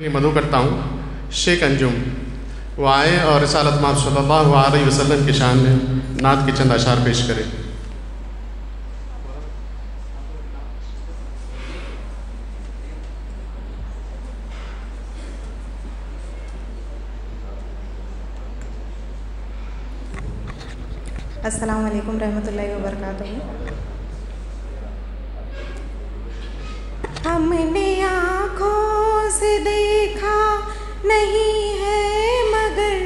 مدعو کرتا ہوں شیخ انجم وہ آئے اور رسالت مآب صلی اللہ علیہ وسلم کی شان میں نعت کے چند اشعار پیش کریں۔ السلام علیکم رحمۃ اللہ وبرکاتہ۔ ہم نے آنکھوں سے دیکھا نہیں ہے مگر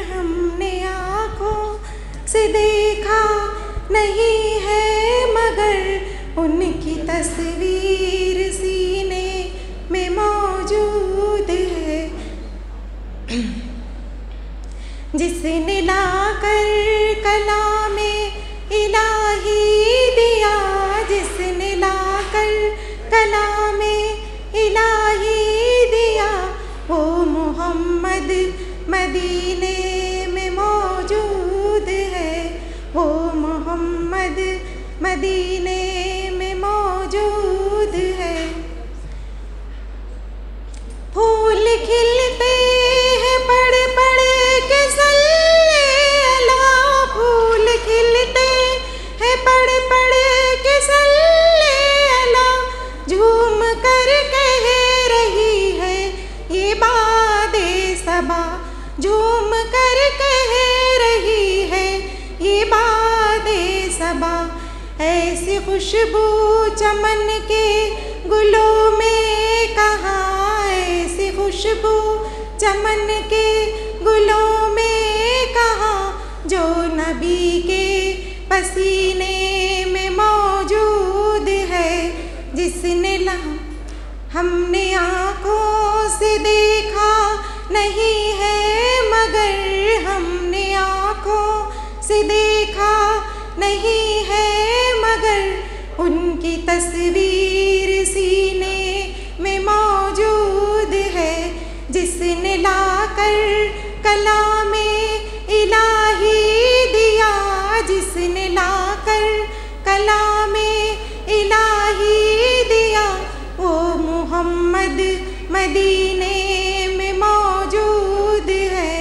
ہم نے آنکھوں سے دیکھا نہیں ہے مگر ان کی تصویر سینے میں موجود ہے، جس نے لا کر کلام الہی دیا، جس نے لا کر کلام الہی دیا، وہ محمد مدینے میں موجود ہے، وہ محمد مدینے میں موجود ہے۔ پھول کھلتے ہیں پڑھ پڑھ کے صلی اللہ، پھول کھلتے ہیں پڑھ پڑھ کے صلی اللہ، جھوم کر کہہ رہی ہے یہ باد صبا، جھوم کر کہہ رہی ہے یہ باد صبا، ایسی خوشبو چمن کے گلوں میں کہاں، ایسی خوشبو چمن کے گلوں میں کہاں، جو نبی کے پسینے میں موجود ہے، جس نے ہم نے آنکھوں سے دیکھا نہیں ہے مگر ہم نے آنکھوں سے دیکھا نہیں ہے مگر ان کی تصویر سینے میں موجود ہے، جس نے لا کر کلام الہی دیا، جس نے لا کر کلام الہی دیا، وہ محمد مدینے میں موجود ہے۔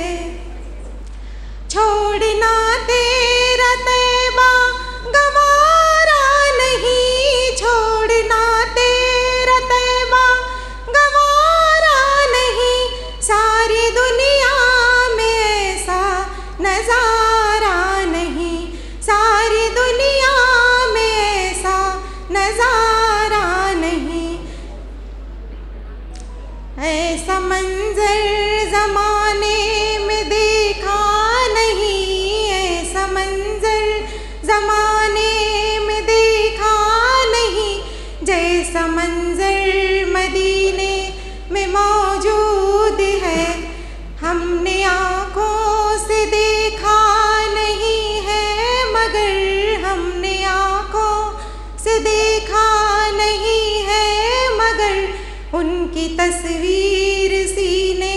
چھوڑنا تیرا طیبہ گوارا نہیں، چھوڑنا تیرا طیبہ گوارا نہیں، ساری دنیا میں ایسا نظارہ نہیں، ساری دنیا میں ایسا نظارہ نہیں، ایسا منظر زمانے میں دیکھا نہیں، ایسا منظر زمانے میں دیکھا نہیں، جیسا منظر مدینے میں موجود ہے، ہم نے آنکھوں سے دیکھا نہیں ہے مگر ہم نے آنکھوں سے دیکھا نہیں ہے مگر ان کی تصویر سینے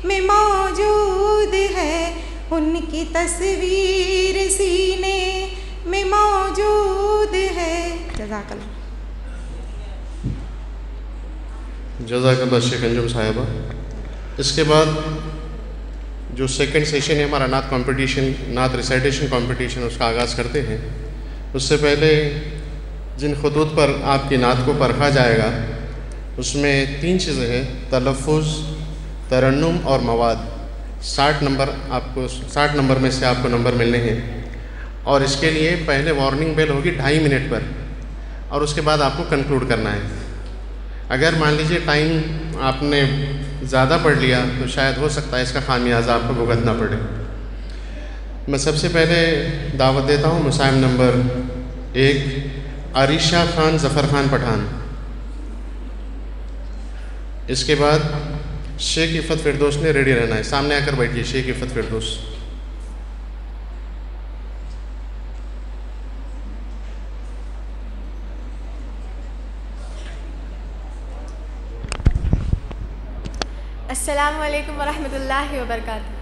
میں موجود ہے، ان کی تصویر سینے میں موجود ہے۔ جزاک اللہ۔ جزاک اللہ شیخ انجم صاحبہ۔ اس کے بعد جو سیکنڈ سیشن ہے ہمارا نعت کمپٹیشن، نعت ریسائٹیشن کمپٹیشن، اس کا آغاز کرتے ہیں۔ اس سے پہلے جن خطوط پر آپ کی نعت کو پرکھا جائے گا اس میں 3 چیزیں ہیں، تلفظ، ترنم اور مواد۔ 60 نمبر میں سے آپ کو نمبر ملنے ہیں، اور اس کے لیے پہلے وارننگ بیل ہوگی 2.5 منٹ پر، اور اس کے بعد آپ کو کنکلوڈ کرنا ہے۔ اگر مان لیجیے ٹائم آپ نے زیادہ پڑھ لیا تو شاید ہو سکتا ہے اس کا خامیازہ آپ کو بھگتنا پڑے۔ میں سب سے پہلے دعوت دیتا ہوں مسائم نمبر 1 عریشہ خان ظفر خان پٹھان۔ اس کے بعد شیخ عفت فردوس نے ریڈی رہنا ہے، سامنے آ کر بیٹھیے شیخ عفت فردوس۔ السلام علیکم ورحمۃ اللہ وبرکاتہ۔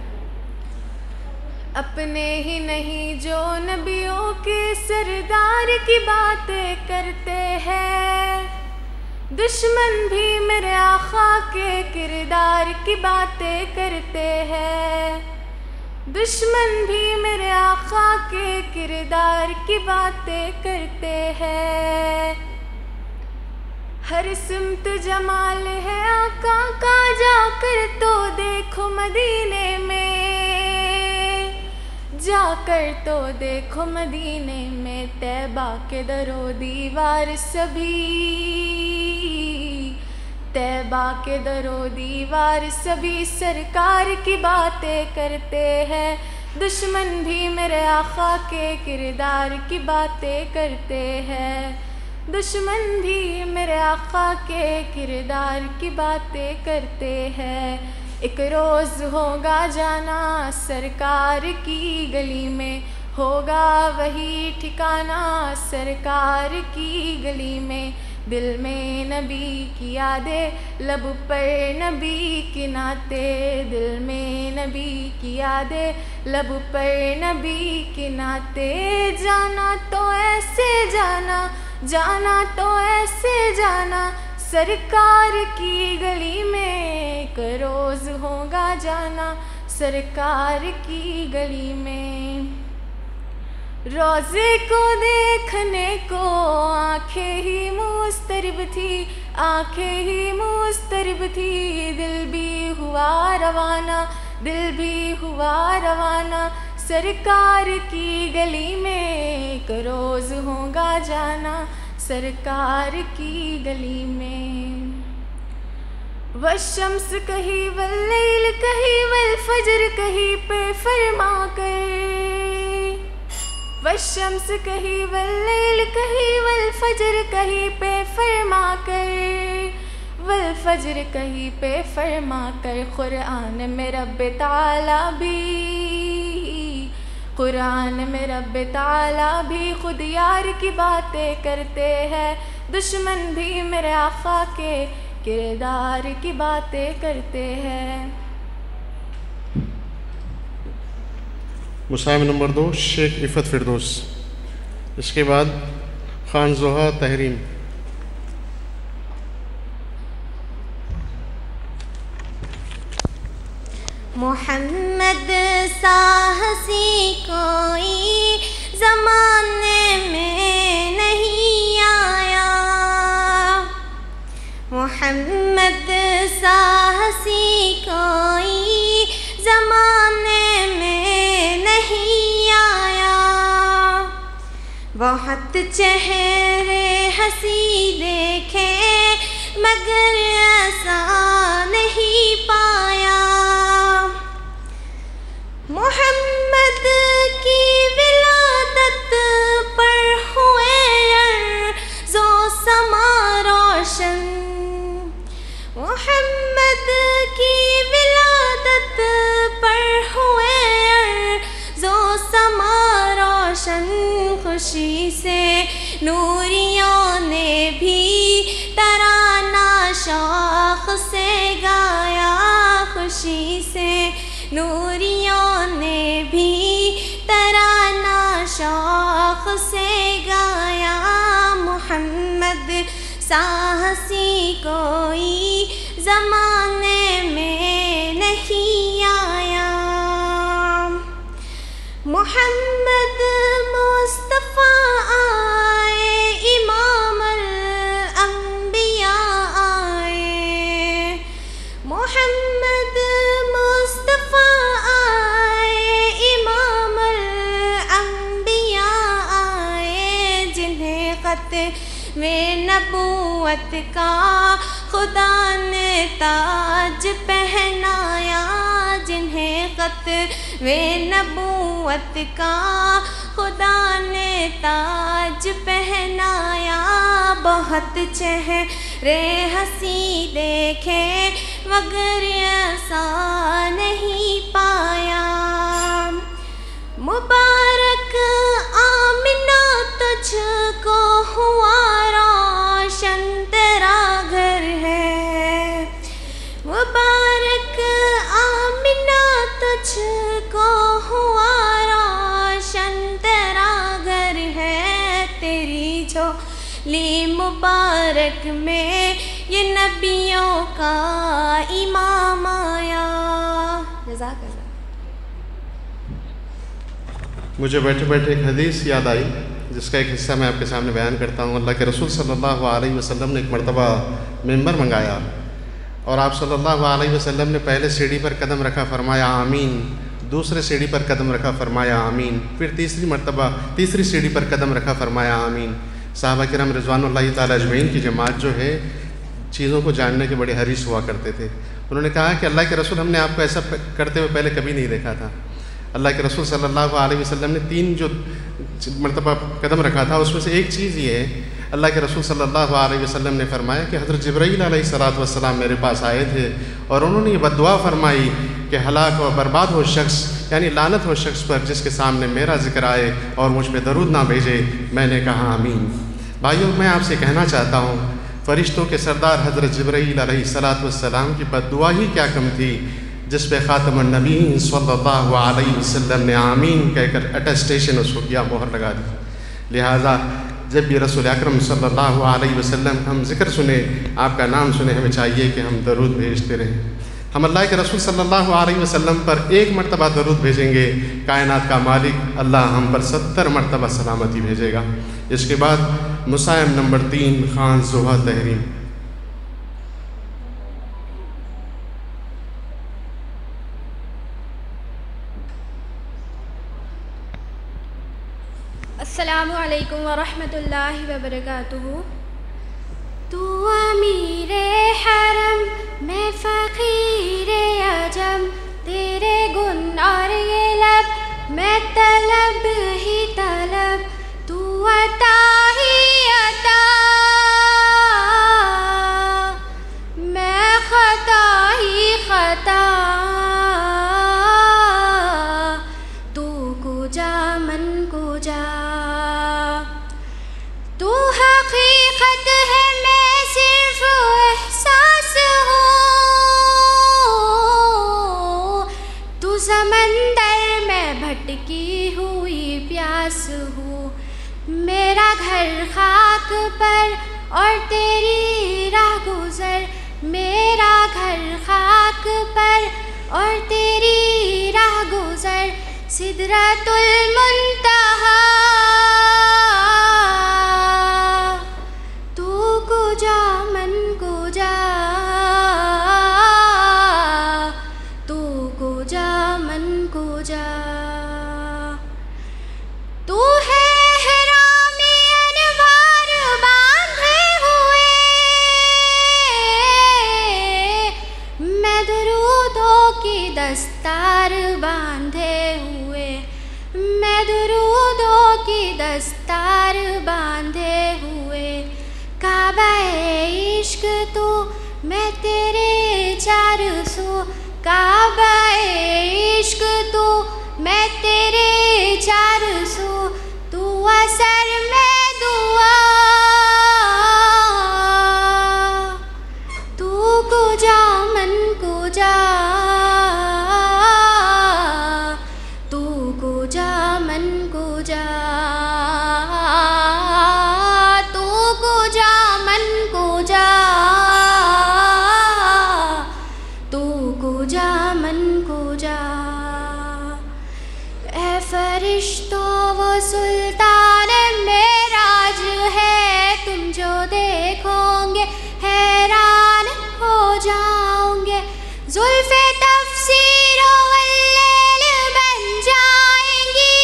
اپنے ہی نہیں جو نبیوں کے سردار کی باتیں کرتے ہیں، دشمن بھی میرے آقا کے کردار کی باتیں کرتے ہیں، دشمن بھی میرے آقا کے کردار کی باتیں کرتے ہیں۔ ہر سمت جمال ہے آقا کا، جا کر تو دیکھو مدینے میں، جا کر تو دیکھو مدینے میں، طیبہ کے در و دیوار سبھی، طیبہ کے در و دیوار سبھی سرکار کی باتیں کرتے ہیں۔ دشمن بھی میرے آقا کے کردار کی باتیں کرتے ہیں، دشمن بھی میرے آقا کے کردار کی باتیں کرتے ہیں۔ ایک روز ہوگا جانا سرکار کی گلی میں، ہوگا وہی ٹھکانہ سرکار کی گلی میں، دل میں نبی کی یادیں، لب پر نبی کی نعتیں، دل میں نبی کی یادیں، لب پر نبی کی نعتیں۔ جانا تو ایسے جانا، جانا تو ایسے جانا سرکار کی گلی میں، ایک روز ہوگا جانا سرکار کی گلی میں۔ روضے کو دیکھنے کو آنکھیں ہی مضطرب تھی، آنکھیں ہی مضطرب تھی، دل بھی ہوا روانہ، دل بھی ہوا روانہ سرکار کی گلی میں، ایک روز ہوگا جانا سرکار کی گلی میں۔ والشمس کہیں واللیل کہیں والفجر کہیں پہ فرما کر، والشمس کہیں واللیل کہیں والفجر کہیں پہ فرما کر، والفجر کہیں پہ فرما کر، قرآن میں رب تعالیٰ بھی، قرآن میں رب تعالیٰ بھی خود یار کی باتیں کرتے ہیں، دشمن بھی میرے آقا کے کردار کی باتیں کرتے ہیں۔ مسائل نمبر 2 شیخ عفت فردوس، اس کے بعد خان زہا تحریم۔ محمد سا ہنسی کوئی زمانے میں نہیں آیا، محمد سا ہنسی کوئی زمانے میں نہیں آیا، بہت چہرے ہنسی دیکھے مگر ایسا نہیں پایا، محمد کی ولادت پر ہوئے ارض و سما روشن، محمد کی ولادت پر ہوئے ارض و سما روشن، خوشی سے نوریوں نے بھی ترانہ شوق سے گایا، خوشی سے نوریوں نے بھی ترانہ شوق سے گایا، محمد سا ہنسی کوئی زمانے میں نہیں آیا، محمد مصطفیٰ آئے، امام الانبیاء آئے، محمد مصطفیٰ آئے، امام الانبیاء آئے، جنہیں ختم نبوت کا خدا نے تاج پہنایا، جنہیں ختم نبوت کا خدا نے تاج پہنایا، بہت چہرے ہنسی دیکھے مگر ایسا نہیں پایا، مبارک آمنہ تجھ کو ہوا روشن تیرا گھر ہے، مبارک آمنہ تجھ کو ہوا روشن تیرا گھر ہے، تیری جھولی مبارک میں یہ نبیوں کا امام آیا. جزاک اللہ. مجھے بیٹھے بیٹھے ایک حدیث یاد آئی جس کا ایک حصہ میں آپ کے سامنے بیان کرتا ہوں. اللہ کے رسول صلی اللہ علیہ وسلم نے ایک مرتبہ ممبر منگایا اور آپ صلی اللہ علیہ وسلم نے پہلے سیڑھی پر قدم رکھا، فرمایا آمین. دوسرے سیڑھی پر قدم رکھا، فرمایا آمین. پھر تیسری مرتبہ تیسری سیڑھی پر قدم رکھا، فرمایا آمین. صحابہ کرام رضوان اللہ تعالیٰ اجمعین کی جماعت جو ہے چیزوں کو جاننے کے بڑے حریص ہوا کرتے تھے. انہوں نے کہا کہ اللہ کے رسول ہم نے آپ کو ایسا کرتے ہوئے پہلے کبھی نہیں دیکھا تھا. اللہ کے رسول صلی اللہ علیہ وسلم نے 3 جو مرتبہ قدم رکھا تھا اس میں سے ایک چیز یہ ہے، اللہ کے رسول صلی اللہ علیہ وسلم نے فرمایا کہ حضرت جبرائیل علیہ السلام میرے پاس آئے تھے اور انہوں نے یہ بد دعا فرمائی کہ ہلاک و برباد ہو شخص، یعنی لعنت ہو شخص پر جس کے سامنے میرا ذکر آئے اور مجھ پہ درود نہ بھیجے. میں نے کہا آمین. بھائیوں، میں آپ سے کہنا چاہتا ہوں فرشتوں کے سردار حضرت جبرائیل علیہ السلام کی بد دعا ہی کیا کم تھی جس پہ خاتم النبیین صلی اللہ علیہ وسلم نے آمین کہہ کر اٹیسٹیشن اس کو کیا، مہر لگا دی. لہٰذا جب بھی رسول اکرم صلی اللہ علیہ وسلم ہم ذکر سنیں، آپ کا نام سنیں، ہمیں چاہیے کہ ہم درود بھیجتے رہیں. ہم اللہ کے رسول صلی اللہ علیہ وسلم پر 1 مرتبہ درود بھیجیں گے، کائنات کا مالک اللہ ہم پر 70 مرتبہ سلامتی بھیجے گا. اس کے بعد مسائم نمبر 3 خان زہا تحریم. السلام علیکم ورحمۃ اللہ وبرکاتہ. تو امیر حرم میں فقیر عجم، تیرے گن اور یہ لب میں طلب ہی طلب، تو عطا ہی عطا میں خطا ہی خطا. تو کو جا من کو جا، تو حقیقت ہے میں صرف احساس ہوں، تو سمندر میں بھٹکی ہوئی پیاس ہوں. میرا گھر خاک پر اور تیری راہ گزر، میرا گھر خاک پر اور تیری راہ گزر. سدرۃ المنتہا تو کو جا من کو جا، تو کو جا من کو جا. تو ہے حرامی انوار باندھے ہوئے، میں درودوں کی دستار باندھے ہوئے، میں درودوں کی دستار باندھے ہوئے. کعبہ عشق تو میں تیرے 400، کعبہ عشق تو میں تیرے 400. تو اثر میں دعا، تو کو جا من کو جا، تو کو جا من کو جا، تو کو جا من کو جا، تو کو جا من کو جا. اے فرشتوں وہ سلطان معراج ہے، تم جو دیکھو گے حیران ہو جاؤ گے. زلف تفسیر واللیل بن جائیں گی،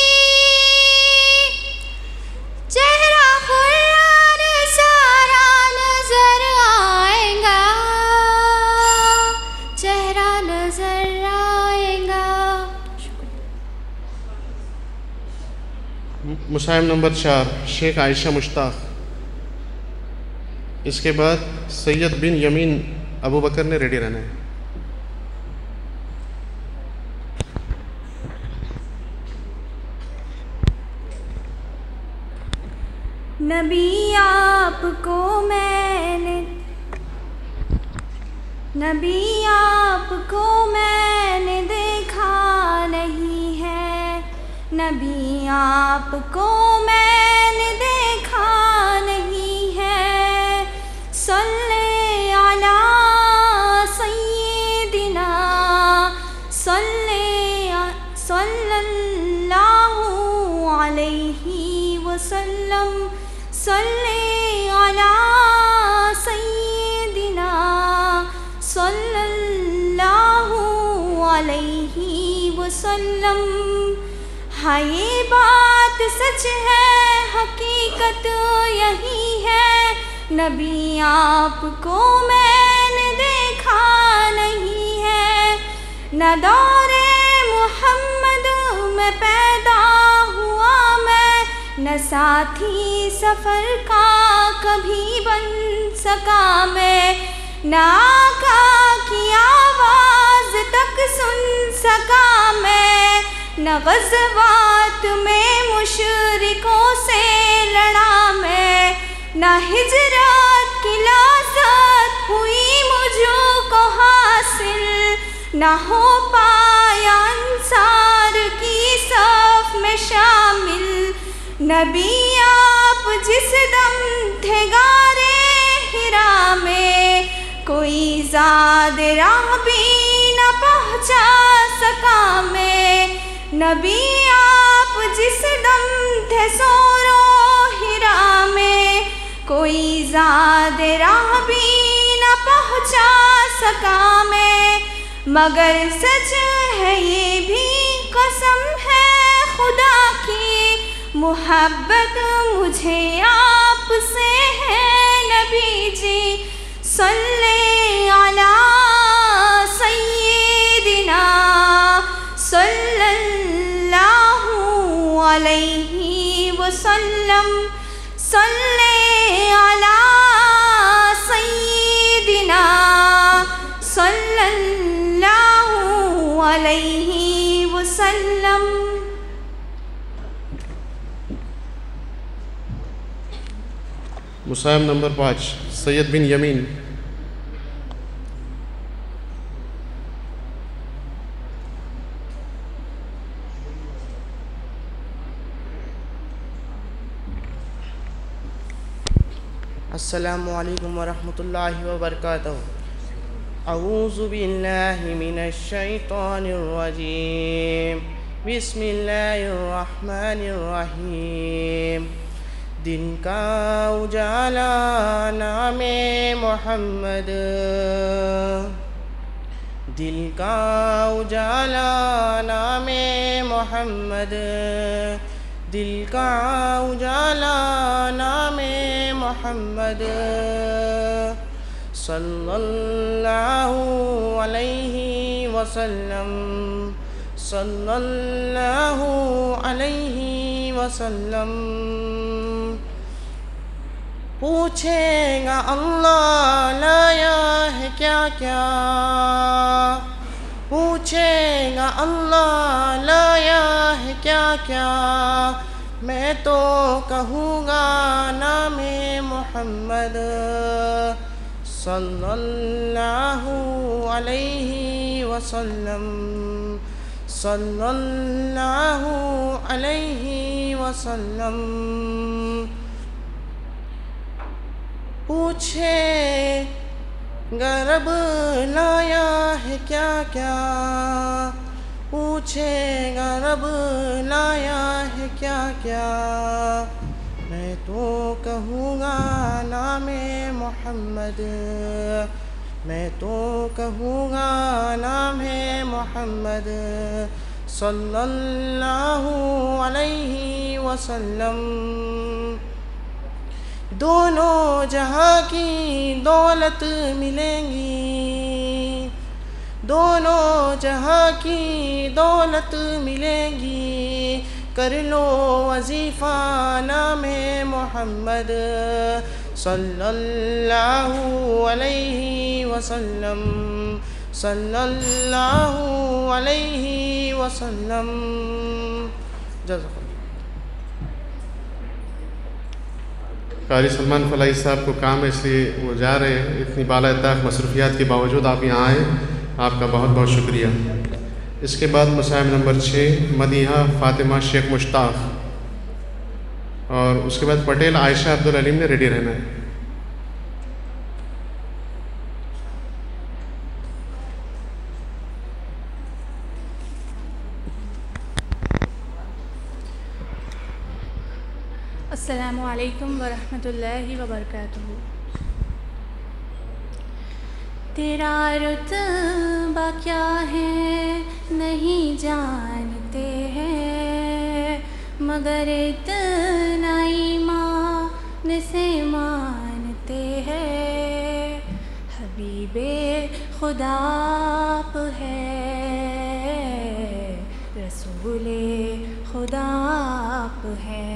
چہرہ خران سارا نظر آئے گا، چہرہ نظر آئے گا. مسائم نمبر 4 شیخ عائشہ مشتاق. اس کے بعد سید بن یمین ابو بکر نے ریڈی رہنا ہے. نبی آپ کو میں نے، نبی آپ کو میں نے دیکھا نہیں ہے، نبی آپ کو میں نے دیکھا نہیں ہے. صلی وسلم صلی علی سیدنا صلی اللہ علیہ وسلم. ہاں یہ بات سچ ہے، حقیقت یہی ہے، نبی آپ کو میں نے دیکھا نہیں ہے. نہ دور محمد میں پیدا ہوا میں، نہ ساتھی سفر کا کبھی بن سکا میں، نہ آقا کی آواز تک سن سکا میں، نہ غزوات میں مشرکوں سے لڑا میں، نہ ہجرت کی لذت ہوئی مجھ کو حاصل، نہ ہو پایا انصار کی صف میں شامل. نبی آپ جس دم تھے غارِ حرا میں، کوئی زاد راہ بھی نہ پہنچا سکا میں. نبی آپ جس دم تھے سور و حرا میں، کوئی زاد راہ بھی نہ پہنچا سکا میں. مگر سچ ہے یہ بھی قسم ہے خدا کی، محبت مجھے آپ سے ہے نبی جی. صلی علی سیدنا صلی اللہ علیہ وسلم صلی علی سیدنا صلی اللہ علیہ وسلم. مسائم نمبر 5 سید بن یمین. السلام علیکم ورحمۃ اللہ وبرکاتہ. اعوذ باللہ من الشیطان الرجیم، بسم اللہ الرحمن الرحیم. دن کا اجالا نام محمد، دل کا اجالا نام محمد، دل کا اجالا نام محمد. صلی اللہ علیہ وسلم صلی اللہ علیہ وسلم. پوچھے گا اللہ لایا ہے کیا کیا، پوچھے گا اللہ لایا ہے کیا کیا، میں تو کہوں گا نام محمد. صلی اللہ علیہ وسلم صلی اللہ علیہ وسلم. پوچھے گا رب لایا ہے کیا کیا، پوچھے گا رب لایا ہے کیا کیا، میں تو کہوں گا نام محمد، میں تو کہوں گا نام محمد. صلی اللہ علیہ وسلم. دونوں جہاں کی دولت ملیں گی، دونوں جہاں کی دولت ملیں گی، کر لو وظیفہ نام محمد. صلی اللہ علیہ وسلم صلی اللہ علیہ وسلم. جزاک اللہ. قاری سلمان فلاحی صاحب کو کام ہے، اس لیے وہ جا رہے ہیں. اتنی بالا طاق مصروفیات کے باوجود آپ یہاں آئے، آپ کا بہت بہت شکریہ. اس کے بعد مسائل نمبر 6 مدیحہ فاطمہ شیخ مشتاق، اور اس کے بعد پٹیل عائشہ عبدالعلیم نے ریڈی رہنا ہے. السلام علیکم ورحمۃ اللہ وبرکاتہ۔ تیرا رتبہ کیا ہے نہیں جانتے ہیں، مگر اتنا ایمان سے مانتے ہیں، حبیب خدا آپ ہے، رسول خدا آپ ہے،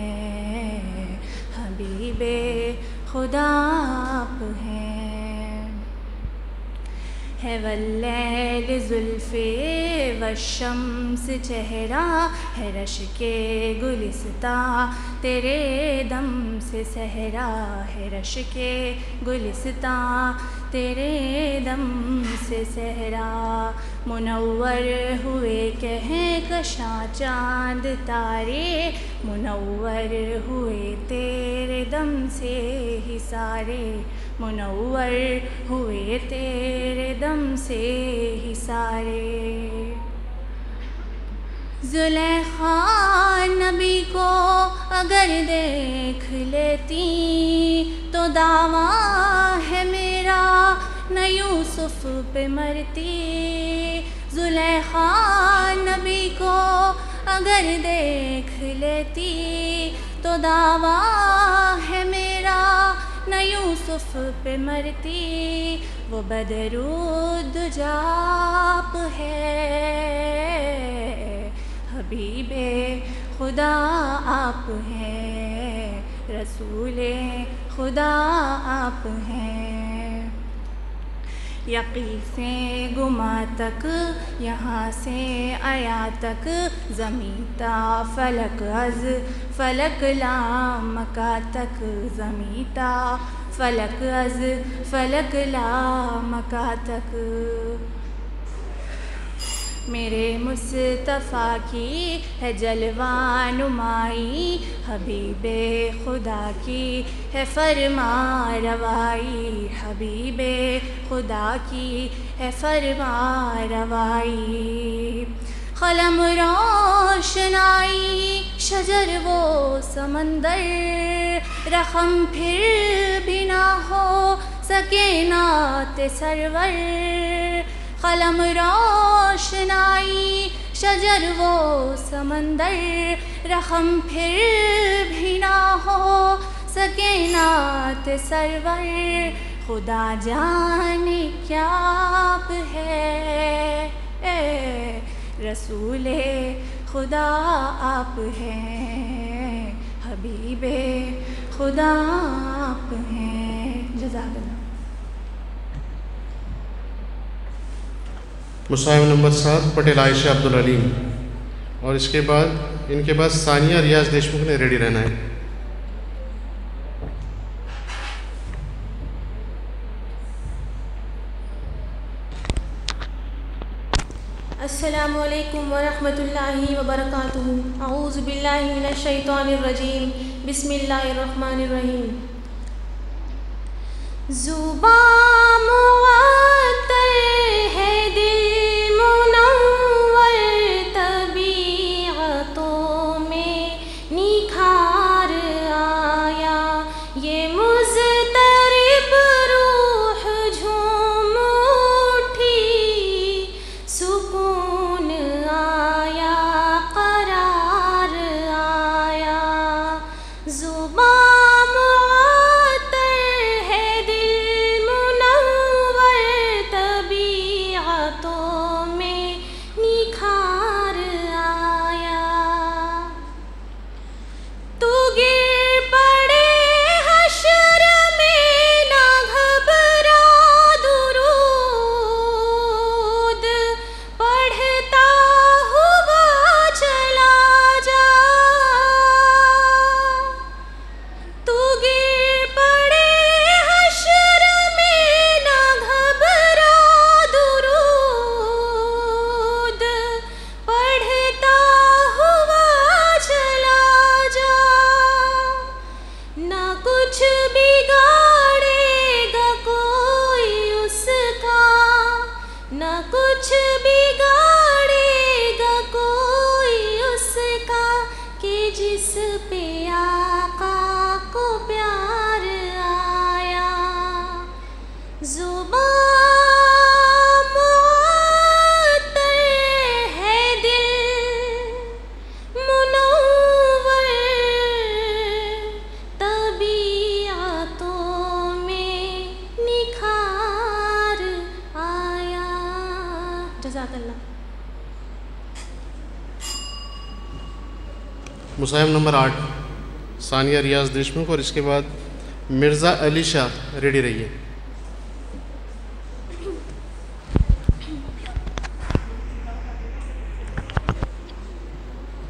حبیب خدا آپ ہے واللیل زلفے والشمس چہرہ ہے، رش کے گلستاں تیرے دم سے صحرا ہے، رش کے گلستاں تیرے دم سے صحرا، منور ہوئے کہکشاں چاند تارے، منور ہوئے تیرے دم سے ہی سارے، منور ہوئے تیرے دم سے ہی سارے۔ زلیخا نبی کو اگر دیکھ لیتی تو دعویٰ ہے میرا نہ یوسف پہ مرتی، زلیخا نبی کو اگر دیکھ لیتی تو دعویٰ ہے میرا نہ یوسف پہ مرتی، وہ بدرود جاپ ہے، حبیب خدا آپ ہیں، رسول خدا آپ ہیں، یقین سے گما تک یہاں سے آیا تک، زمین تا فلک از فلک لامکا تک، زمین تا فلک از فلک لامکا تک، میرے مصطفیٰ کی ہے جلوہ نمائی، حبیب خدا کی ہے فرما روائی، حبیب خدا کی ہے فرما روائی، قلم روشنائی شجر وہ سمندر، رقم پھر بھی نہ ہو سکے نعت سرور، قلم روشنائی شجر وہ سمندر، رقم پھر بھی نہ ہو سکے نعت سرور، خدا جانے کیا آپ ہے، رسول خدا آپ ہیں، حبیب خدا آپ ہیں۔ جزاک اللہ۔ مصاحب نمبر 7 پٹیل عائشہ عبدالعلیم، اور اس کے بعد ان کے بعد ثانیہ ریاض دیشمکھ نے ریڈی رہنا ہے۔ السلام علیکم ورحمۃ اللہ وبرکاتہ، اعوذ باللہ من الشیطان الرجیم، بسم اللہ الرحمن الرحیم۔ زبان معطر ہے دل منور، طبیعتوں میں نکھار آیا، یہ مضطرب روح جھوم اٹھی، سکون آیا قرار آیا، زبان معطر ہے دل منور، طبیعتوں میں نکھار آیا، تو گر پڑے حشر میں نہ گھبرا، درود پڑھتا ہوا چلا جا، تو گر پڑے حشر میں نہ گھبرا، درود پڑھتا ہوا چلا جا، نہ کچھ بگاڑے گا کوئی اس کا، نہ کچھ بگاڑے گا کوئی اس کا، کہ جس پہ آقا جزاک اللہ. مصاحب نمبر 8 ثانیہ ریاض دیشمکھ، اور اس کے بعد مرزا علی شاہ. ریڈی رہیے.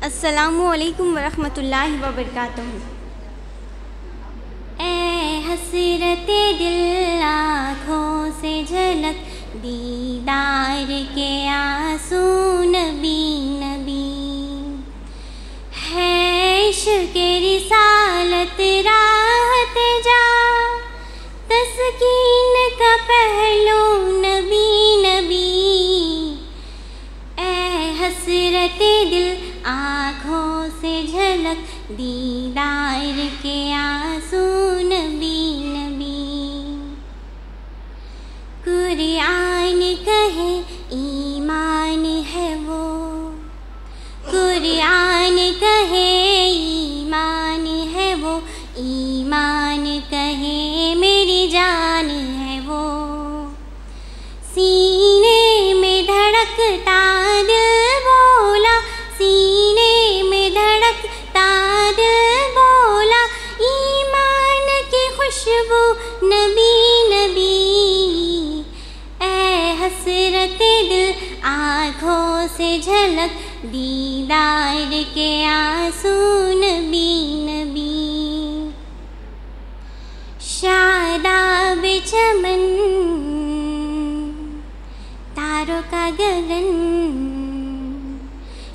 السلام علیکم ورحمۃ اللہ وبرکاتہ. اے حسرت دل آنکھوں سے جھلک دیدار کے آنسو نبی نبی، ہے عشق رسالت راحت جا تسکین کا پہلو نبی نبی. اے حسرت دل آنکھوں سے جھلک دیدار کے آنسو نبی نبی. قرآن کہے ایمان ہے وہ، قرآن کہے ایمان ہے وہ، ایمان کہے میری جان ہے وہ. سینے میں دھڑکتا دل بولا، سینے میں دھڑکتا دل بولا، ایمان کی خوشبو نبی نبی. اے حسرت دل آنکھوں سے جھلک دیدار کے آنسو نبی نبی. شاداب چمن تاروں کا گگن،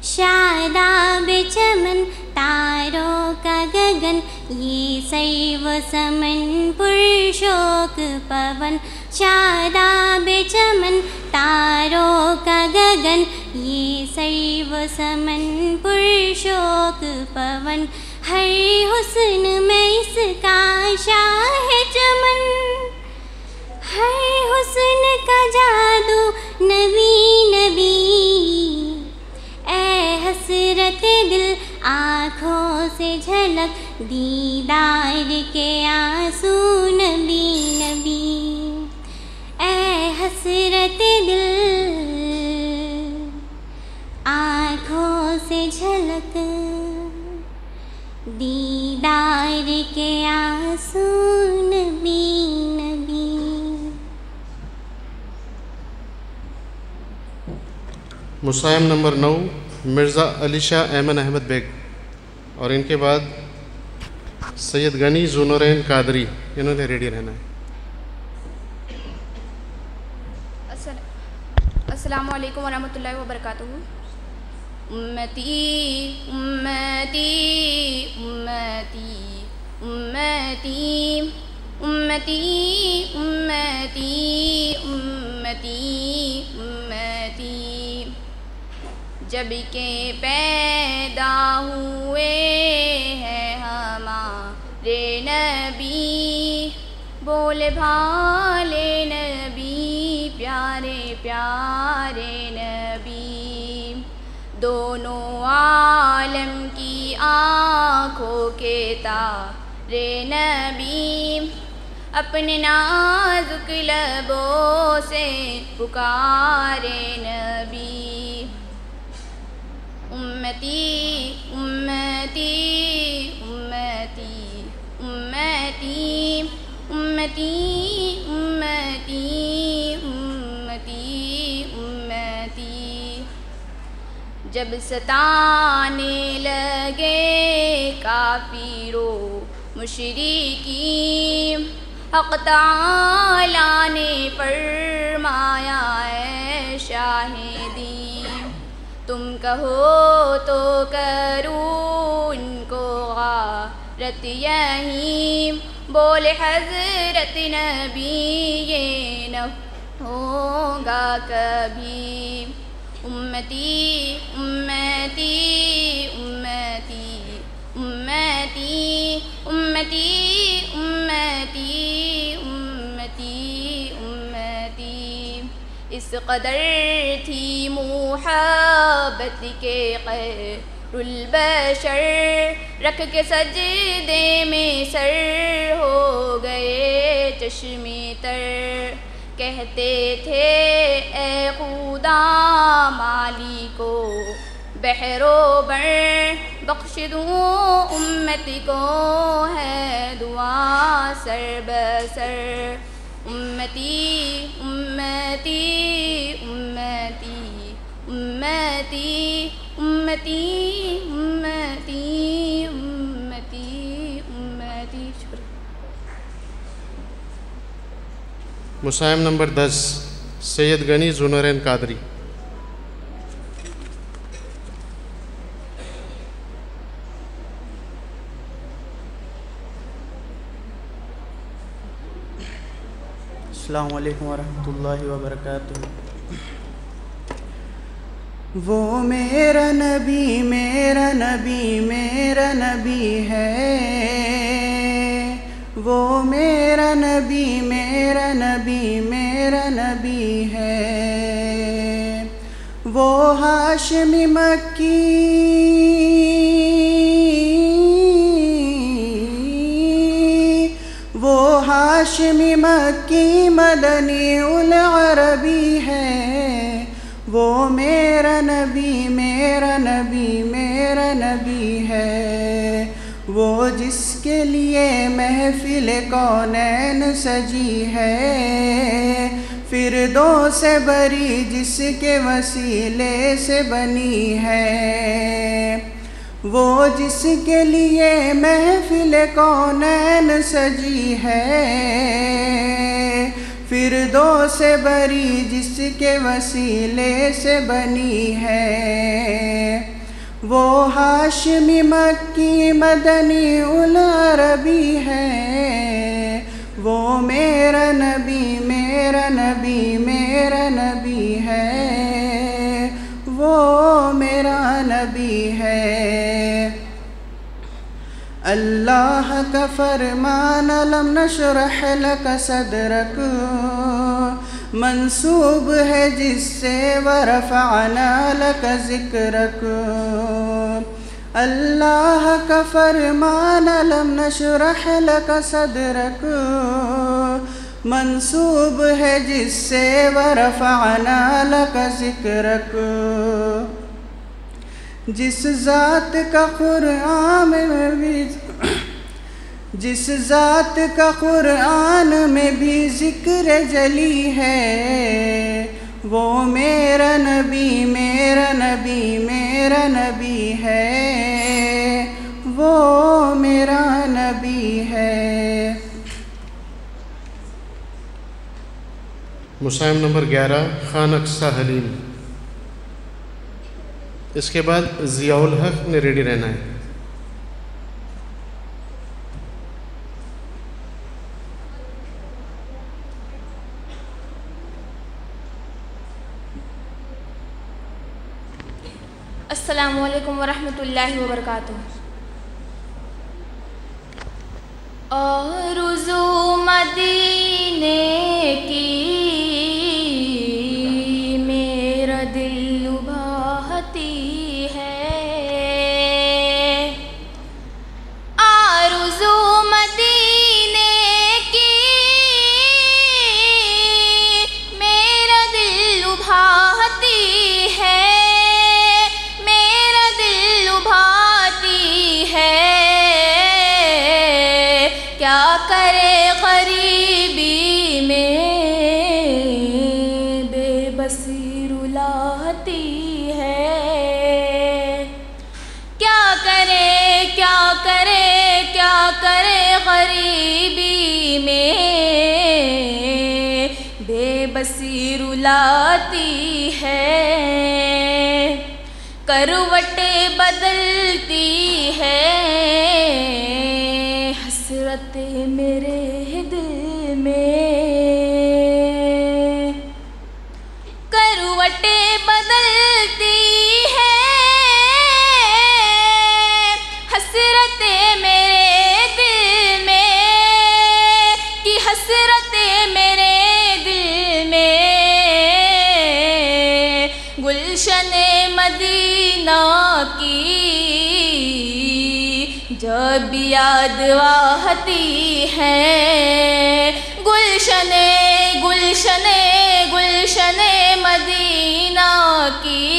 شاداب چمن تاروں کا گگن، یہ سیو سمن پرشوک پون. شاداب چمن تاروں کا گگن، یہ سیو سمن پرشوک پون. ہر حسن میں اس کا شاہ چمن، ہر حسن کا جادو نبی نبی. اے حسرت دل آنکھوں سے جھلک دیدار کے آنسو نبی نبی. اے حسرت دل آنکھوں سے جھلک دیدار کے آنسو نبی نبی. مصاحب نمبر 9 مرزا علی شاہ ایمن احمد بیگ، اور ان کے بعد سید غنی ذوالنورین قادری. انہوں نے ریڈی رہنا ہے. السلام علیکم ورحمۃ اللہ وبرکاتہ. امتی امتی امتی امتی امتی امتی امتی امتی. جب کہ پیدا ہوئے ہیں ہمارے نبی، بولے بھالے نبی، پیارے پیارے نبی. دونوں عالم کی آنکھوں کے تارے نبی، اپنے نازک لبوں سے پکارے نبی. امتی امتی امتی امتی امتی امتی امتی امتی. جب ستانے لگے کافروں مشرکین، حق تعالیٰ نے فرمایا اے شاہدی، تم کہو تو کروں ان کو غارت یہیں. بولے حضرت نبی یہ نہ ہوگا کبھی. امتی امتی امتی امتی امتی امتی امتی امتی. اس قدر تھی محبت کے خیر البشر، رکھ کے سجدے میں سر ہو گئے چشمے تر. کہتے تھے اے خدا مالی کو بحر و بر بخش دوں امت کو ہے دعا سر بسر امتی امتی امتی امتی امتی امتی امتی امتی شکریہ. مساہم نمبر 10 سید غنی ذوالنورین قادری. السلام علیکم ورحمۃ اللہ وبرکاتہ. وہ میرا نبی میرا نبی میرا نبی ہے، وہ میرا نبی میرا نبی میرا نبی ہے، وہ ہاشمی مکی وہ ہاشمی مکی مدنی العربی ہے، وہ میرا نبی میرا نبی میرا نبی ہے، وہ جس کے لیے محفل کونین سجی ہے، فردوس بری جس کے وسیلے سے بنی ہے، وہ جس کے لیے محفل کونین سجی ہے، فردوس بری جس کے وسیلے سے بنی ہے، وہ ہاشمی مکی مدنی العربی ہے، وہ میرا نبی میرا نبی میرا نبی ہے، وہ میرا نبی ہے. اللہ کا فرمان لم نشرح لک صدرک منسوب ہے جس سے ورفعنا لک ذکرک. اللہ کا فرمان لم نشرح لک صدرک منسوب ہے جس سے ورفعنا لک ذکرک. جس ذات کا قرآن میں بھی جس ذات کا قرآن میں بھی ذکر جلی ہے، وہ میرا نبی میرا نبی میرا نبی ہے، وہ میرا نبی ہے. مساہم نمبر 11 خان اقصی حلیم. اس کے بعد ضیاء الحق نے ریڈی رہنا ہے. السلام علیکم ورحمۃ اللہ وبرکاتہ. آرزو مدینے کی میرا دل لبھاتی ہے، آرزو مدینے کی میرا دل لبھاتی ہے، میرا دل لبھاتی ہے. کیا کرے غریبی میں بے بسی رلاتی ہے، کیا کرے کیا کرے کیا کرے غریبی میں بے بسی رلاتی ہے. کروٹیں بدلتی ہے حسرت میرے دل میں، کروٹیں بدلتی ہے حسرت میرے دل میں، کہ حسرت میرے دل میں. گلشن مدینہ کی جب یاد آتی ہے، گلشن گلشن مدینہ کی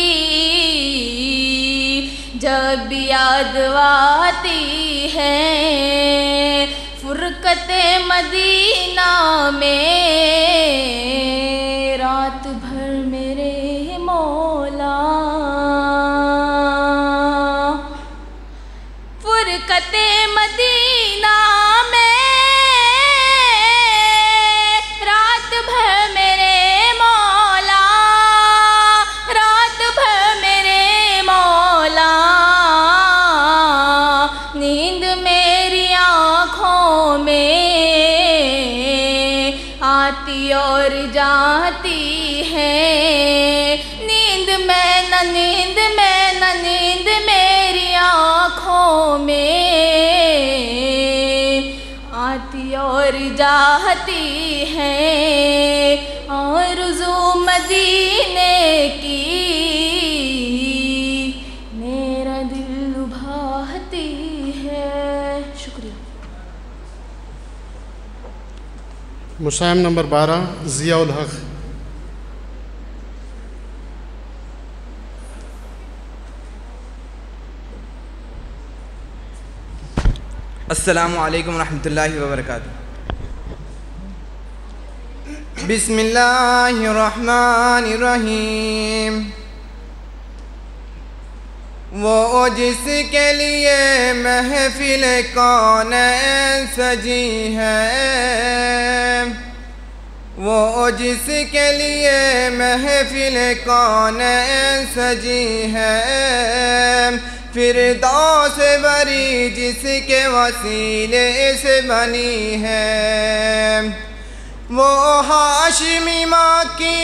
جب یاد آتی ہے فرقت مدینہ میں رات بھر میرے مولا فرقت مدینہ میں رات بھر میرے مولا رات بھر میرے مولا نیند میری آنکھوں میں آتی اور جاتی ہے نیند میری آنکھوں میں آتی اور جاتی ہے آرزو مدینے کی میرا دل لبھاتی ہے. شکریہ. مساہم نمبر 12 ضیاء الحق. السلام علیکم ورحمۃ اللہ وبرکاتہ. بسم اللہ الرحمن الرحیم. وہ جس کے لیے محفل کونین سجی ہے وہ جس کے لیے محفل کونین سجی ہے فردوس بری جس کے وسیلے سے بنی ہے وہ ہاشمی ماں کی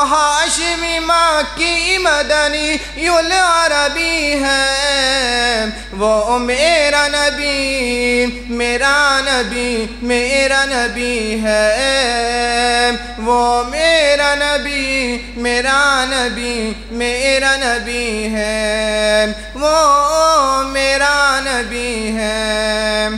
ہاشمی ماں کی مدنی العربی ہے وہ میرا نبی میرا نبی میرا نبی ہے وہ میرا نبی میرا نبی میرا نبی ہے وہ میرا نبی ہے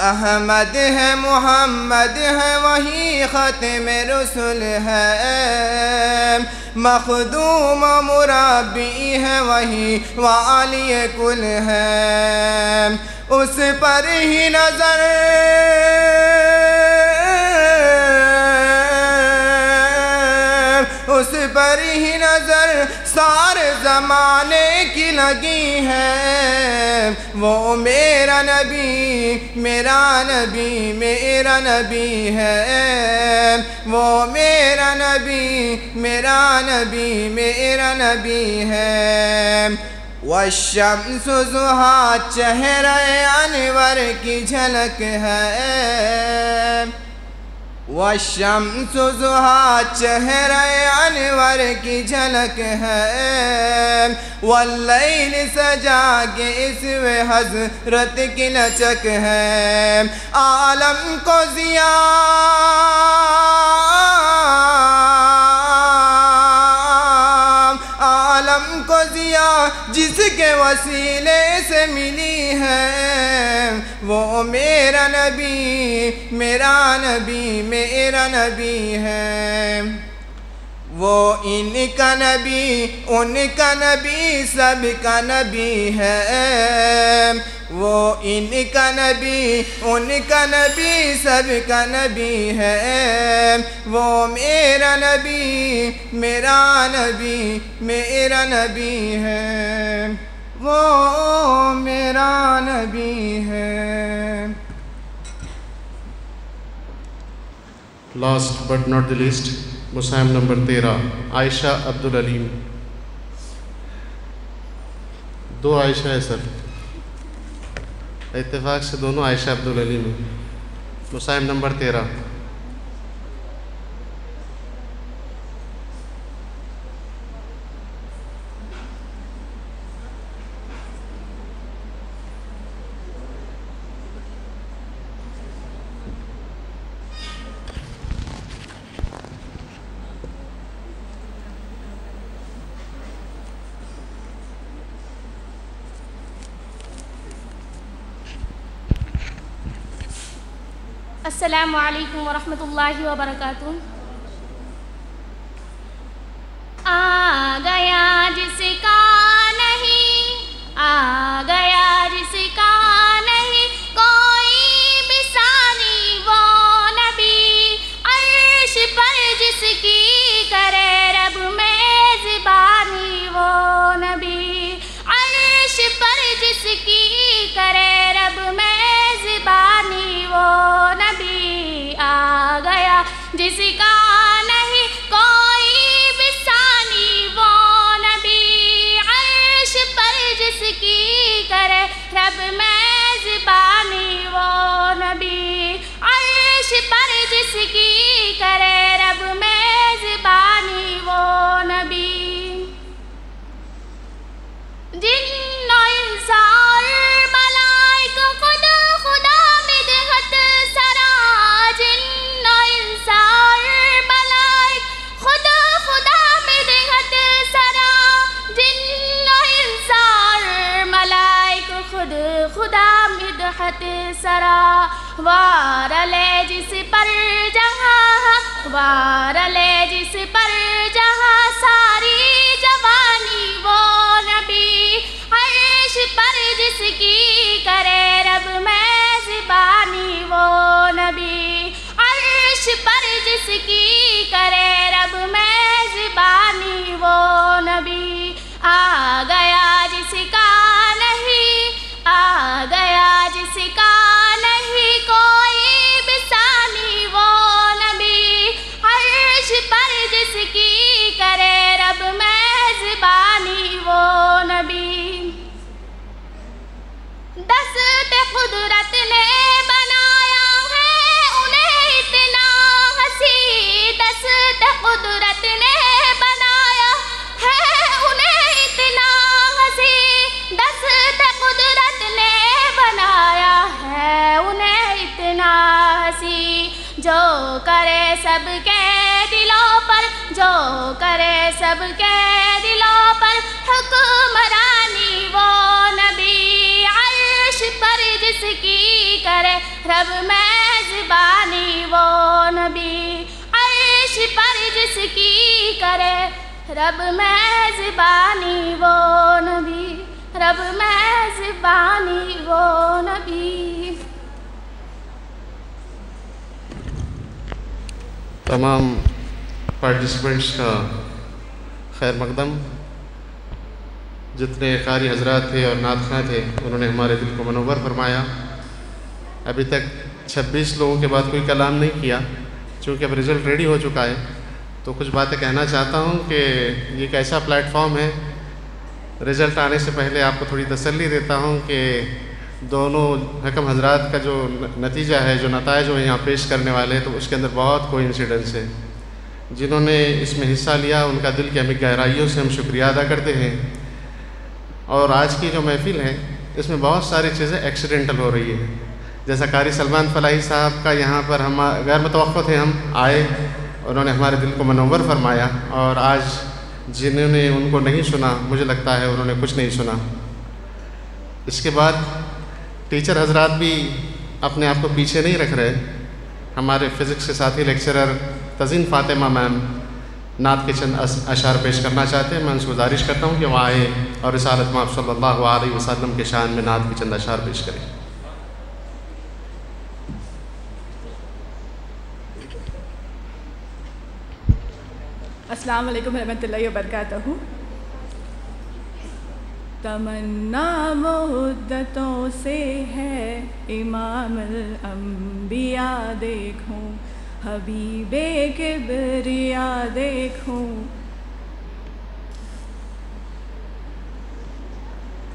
احمد ہے محمد ہے وہی ختم رسل ہے مخدوم و مربی ہے وہی والی کل ہے اس پر ہی نظر اس پر ہی نظر سارے زمانے کی لگی ہے وہ میرا نبی میرا نبی میرا نبی ہے وہ میرا نبی میرا نبی میرا نبی ہے والشمس ضحیٰ چہرہ انور کی جھلک ہے والشمس ضحیٰ چہرہ انور کی جھلک ہے واللیل سجا کے اس میں حضرت کی لچک ہے عالم کو ضیاء عالم کو ضیاء جس کے وسیلے سے ملی ہے وہ میرا نبی میرا نبی میرا نبی ہے وہ ان کا نبی ان کا نبی سب کا نبی ہے وہ ان کا نبی ان کا نبی سب کا نبی ہے وہ میرا نبی میرا نبی میرا نبی ہے وہ میرا نبی ہے. Last but not the least مساہم نمبر 13 عائشہ عبدالعلیم. 2 عائشہ ہے سر اتفاق سے دونوں عائشہ عبدالعلیم ہیں. مساہم نمبر 13. السلام علیکم ورحمۃ اللہ وبرکاتہ. آ گیا جس کا نہیں، آ گیا جس کا نہیں کوئی بھی ثانی، وہ نبی عرش پر جس کی کرے رب میزبانی، وہ نبی عرش پر جس کی کرے رب میزبانی، وہ نبی آ گیا جس کا نہیں کوئی بھی ثانی، وہ نبی عرش پر جس کی کرے رب میزبانی، وہ نبی عرش پر جس کی کرے رب میزبانی، وہ نبی. جن و انسان ملائک خود خدا مدحت سرا، جن و انسان ملائک خود خدا مدحت سرا، جن و انسان ملائک خود خدا مدحت سرا. وار لے جس پر جہاں، وار لے جس پر جہاں ساری جوانی، وہ نبی عرش پر جس کی کرے رب میزبانی، وہ نبی عرش پر جس کی کرے رب میزبانی، وہ نبی آ گیا جس کا نہیں، آ گیا جس کا نہیں کوئی بھی ثانی، وہ نبی عرش پر جس کی کرے رب میزبانی، وہ نبی. دست قدرت نے بنایا ہے انہیں اتنا ہنسی، دست قدرت نے بنایا ہے انہیں اتنا ہنسی، دست قدرت نے بنایا ہے انہیں اتنا ہنسی. جو کرے سب کے دلوں پر، جو کرے سب کے دلوں پر حکمرانی، وہ نبی عرش پر جس کی کرے رب میزبانی، وہ نبی عرش پر جس کی کرے رب میزبانی، وہ نبی رب میزبانی، وہ نبی. تمام پارٹیسپینٹس کا خیر مقدم. جتنے قاری حضرات تھے اور نعت خواں تھے انہوں نے ہمارے دل کو منور فرمایا. ابھی تک 26 لوگوں کے بعد کوئی کلام نہیں کیا، چونکہ اب رزلٹ ریڈی ہو چکا ہے تو کچھ باتیں کہنا چاہتا ہوں کہ یہ ایک ایسا پلیٹ فارم ہے. رزلٹ آنے سے پہلے آپ کو تھوڑی تسلی دیتا ہوں کہ دونوں حکم حضرات کا جو نتیجہ ہے، جو نتائج وہ یہاں پیش کرنے والے ہیں، تو اس کے اندر بہت کوئی انسیڈنس ہے. جنہوں نے اس میں حصہ لیا ان کا دل کی عمیق گہرائیوں سے ہم شکریہ ادا کرتے ہیں. اور آج کی جو محفل ہے اس میں بہت ساری چیزیں ایکسیڈنٹل ہو رہی ہے. جیسا قاری سلمان فلاحی صاحب کا یہاں پر ہم غیر متوقع تھے، ہم آئے، انہوں نے ہمارے دل کو منور فرمایا. اور آج جنہوں نے ان کو نہیں سنا، مجھے لگتا ہے انہوں نے کچھ نہیں سنا. اس کے بعد ٹیچر حضرات بھی اپنے آپ کو پیچھے نہیں رکھ رہے. ہمارے فزکس کے ساتھی لیکچرر تزین فاطمہ میم نعت کے چند اشعار پیش کرنا چاہتے ہیں. میں ان سے گزارش کرتا ہوں کہ وہ آئے اور رسالت مآب صلی اللہ علیہ وسلم کے شان میں نعت کے چند اشعار پیش کریں. السلام علیکم ورحمۃ اللہ وبرکاتہ. تمنا مدتوں سے ہے امام الانبیاء دیکھوں، حبیب کبریا دیکھوں.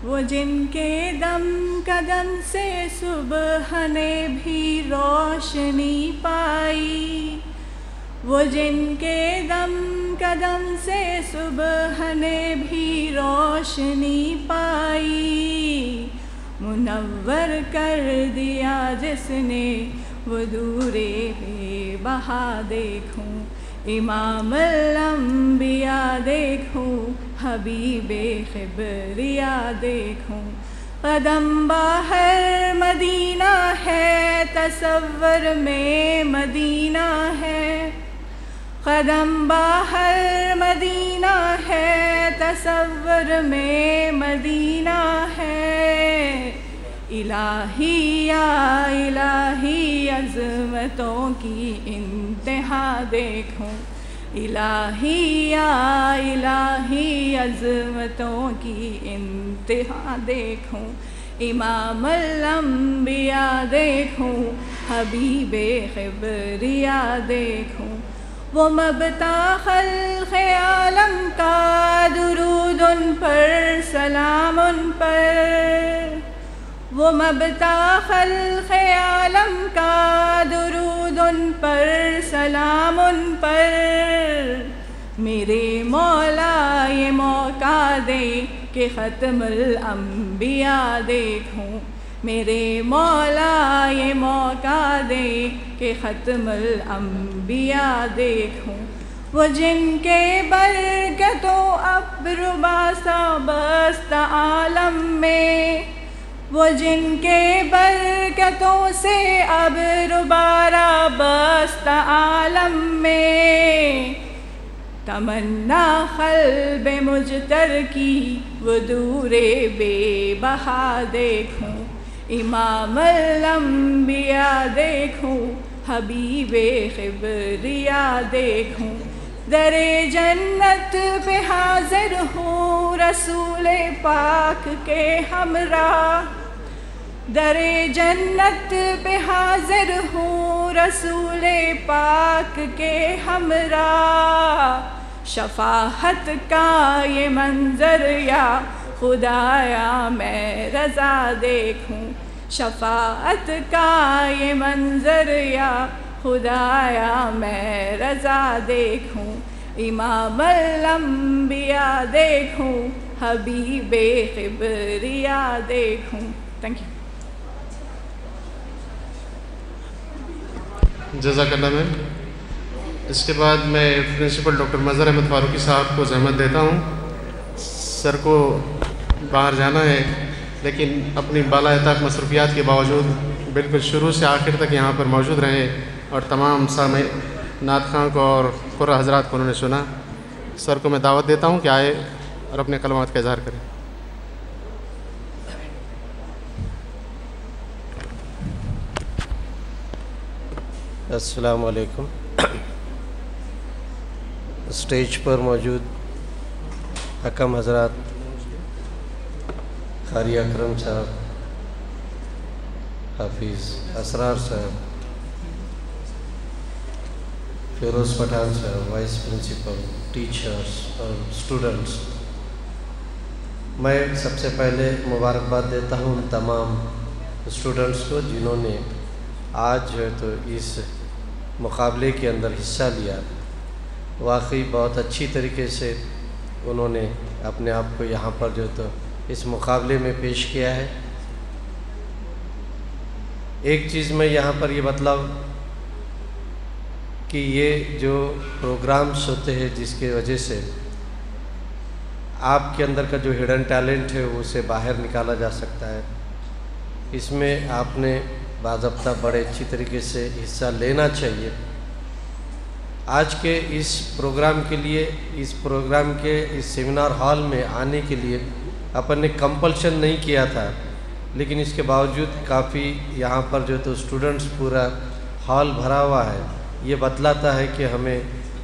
وہ جن کے دم قدم سے صبح نے بھی روشنی پائی، وہ جن کے دم قدم سے صبح نے بھی روشنی پائی. منور کر دیا جس نے وہ دورے بے بہا دیکھوں، امام الانبیاء دیکھوں، حبیب خبریا دیکھوں. قدم باہر مدینہ ہے، تصور میں مدینہ ہے، قدم باہر مدینہ ہے، تصور میں مدینہ ہے۔ الہی یا الہی عظمتوں کی انتہا دیکھوں، الہی یا الہی عظمتوں کی انتہا دیکھوں، امام الانبیاء دیکھوں، حبیب خبریہ دیکھوں، وہ مبتغی خلق عالم کا درود ان پر سلام ان پر، وہ مبتغی خلق عالم کا درود ان پر سلام ان پر۔ میرے مولا یہ موقع دے کہ ختم الانبیاء دیکھوں، میرے مولا یہ موقع دے کہ ختم الانبیاء دیکھوں، وہ جن کے برکتوں ابر باسا بست عالم میں، وہ جن کے برکتوں سے ابر بارہ بست عالم میں، تمنا قلب مجتر کی وہ دور بے بہا دیکھوں، امام الانبیاء دیکھوں، حبیب خبریہ دیکھوں، در جنت پہ حاضر ہوں رسول پاک کے ہمراہ، در جنت پہ حاضر ہوں رسول پاک کے ہمراہ، شفاعت کا یہ منظر یا خدایا میں رضا دیکھوں، شفاعت کا یہ منظر یا خدایا میں رضا دیکھوں، امام الانبیاء دیکھوں، حبیب خبریہ دیکھوں۔ Thank you. جزاک اللہ میم۔ اس کے بعد میں پرنسپل ڈاکٹر مظہر احمد فاروقی صاحب کو زحمت دیتا ہوں، سر کو باہر جانا ہے لیکن اپنی بالا طاق مصروفیات کے باوجود بالکل شروع سے آخر تک یہاں پر موجود رہے اور تمام سامع نعت خواں کو اور قرہ حضرات کو انہوں نے سنا۔ سر کو میں دعوت دیتا ہوں کہ آئے اور اپنے کلمات کا اظہار کریں۔ السلام علیکم۔ اسٹیج پر موجود حکم حضرات، قاری اکرم صاحب، حافظ اسرار صاحب، فیروز پٹھان صاحب، وائس پرنسپل، ٹیچرز اور اسٹوڈنٹس، میں سب سے پہلے مبارکباد دیتا ہوں ان تمام اسٹوڈنٹس کو جنہوں نے آج جو ہے تو اس مقابلے کے اندر حصہ لیا۔ واقعی بہت اچھی طریقے سے انہوں نے اپنے آپ کو یہاں پر جو تو اس مقابلے میں پیش کیا ہے۔ ایک چیز میں یہاں پر یہ بتلاؤں کہ یہ جو پروگرامز ہوتے ہیں جس کی وجہ سے آپ کے اندر کا جو ہڈن ٹیلنٹ ہے اسے باہر نکالا جا سکتا ہے، اس میں آپ نے باضابطہ بڑے اچھی طریقے سے حصہ لینا چاہیے۔ آج کے اس پروگرام کے لیے، اس پروگرام کے اس سیمینار ہال میں آنے کے لیے اپن نے کمپلشن نہیں کیا تھا، لیکن اس کے باوجود کافی یہاں پر جو تو اسٹوڈنٹس پورا ہال بھرا ہوا ہے، یہ بتلاتا ہے کہ ہمیں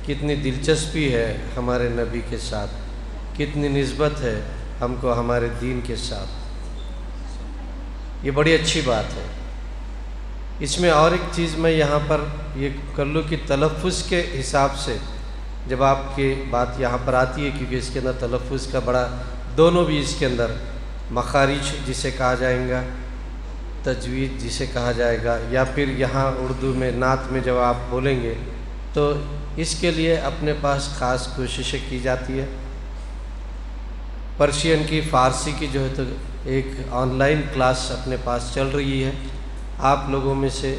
کتنی دلچسپی ہے ہمارے نبی کے ساتھ، کتنی نسبت ہے ہم کو ہمارے دین کے ساتھ۔ یہ بڑی اچھی بات ہے۔ اس میں اور ایک چیز میں یہاں پر یہ کر لوں کہ تلفظ کے حساب سے جب آپ کی بات یہاں پر آتی ہے، کیونکہ اس کے اندر تلفظ کا بڑا دونوں بھی اس کے اندر مخارج جسے کہا جائے گا، تجوید جسے کہا جائے گا، یا پھر یہاں اردو میں نعت میں جب آپ بولیں گے تو اس کے لیے اپنے پاس خاص کوششیں کی جاتی ہے۔ پرشین کی، فارسی کی جو ہے تو ایک آن لائن کلاس اپنے پاس چل رہی ہے، آپ لوگوں میں سے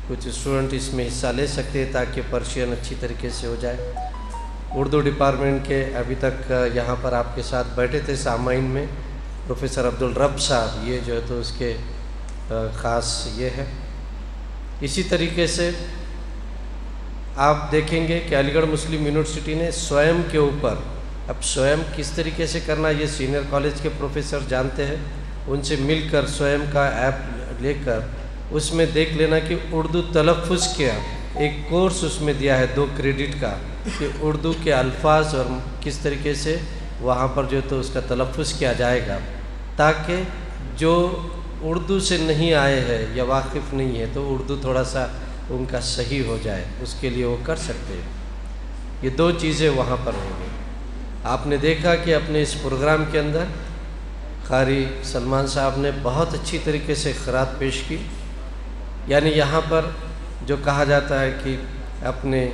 کچھ اسٹوڈنٹ اس میں حصہ لے سکتے ہیں تاکہ پرشین اچھی طریقے سے ہو جائے۔ اردو ڈپارٹمنٹ کے ابھی تک یہاں پر آپ کے ساتھ بیٹھے تھے سامعین میں، پروفیسر عبدالرب صاحب، یہ جو ہے تو اس کے خاص یہ ہے۔ اسی طریقے سے آپ دیکھیں گے کہ علی گڑھ مسلم یونیورسٹی نے سویم کے اوپر، اب سویم کس طریقے سے کرنا یہ سینئر کالج کے پروفیسر جانتے ہیں، ان سے مل کر سویم کا ایپ لے کر اس میں دیکھ لینا کہ اردو تلفظ کیا، ایک کورس اس میں دیا ہے 2 کریڈٹ کا، کہ اردو کے الفاظ اور کس طریقے سے وہاں پر جو تو اس کا تلفظ کیا جائے گا، تاکہ جو اردو سے نہیں آئے ہیں یا واقف نہیں ہے تو اردو تھوڑا سا ان کا صحیح ہو جائے، اس کے لیے وہ کر سکتے ہیں۔ یہ 2 چیزیں وہاں پر ہوں گی۔ آپ نے دیکھا کہ اپنے اس پروگرام کے اندر قاری سلمان صاحب نے بہت اچھی طریقے سے خیرات پیش کی، یعنی یہاں پر جو کہا جاتا ہے کہ اپنے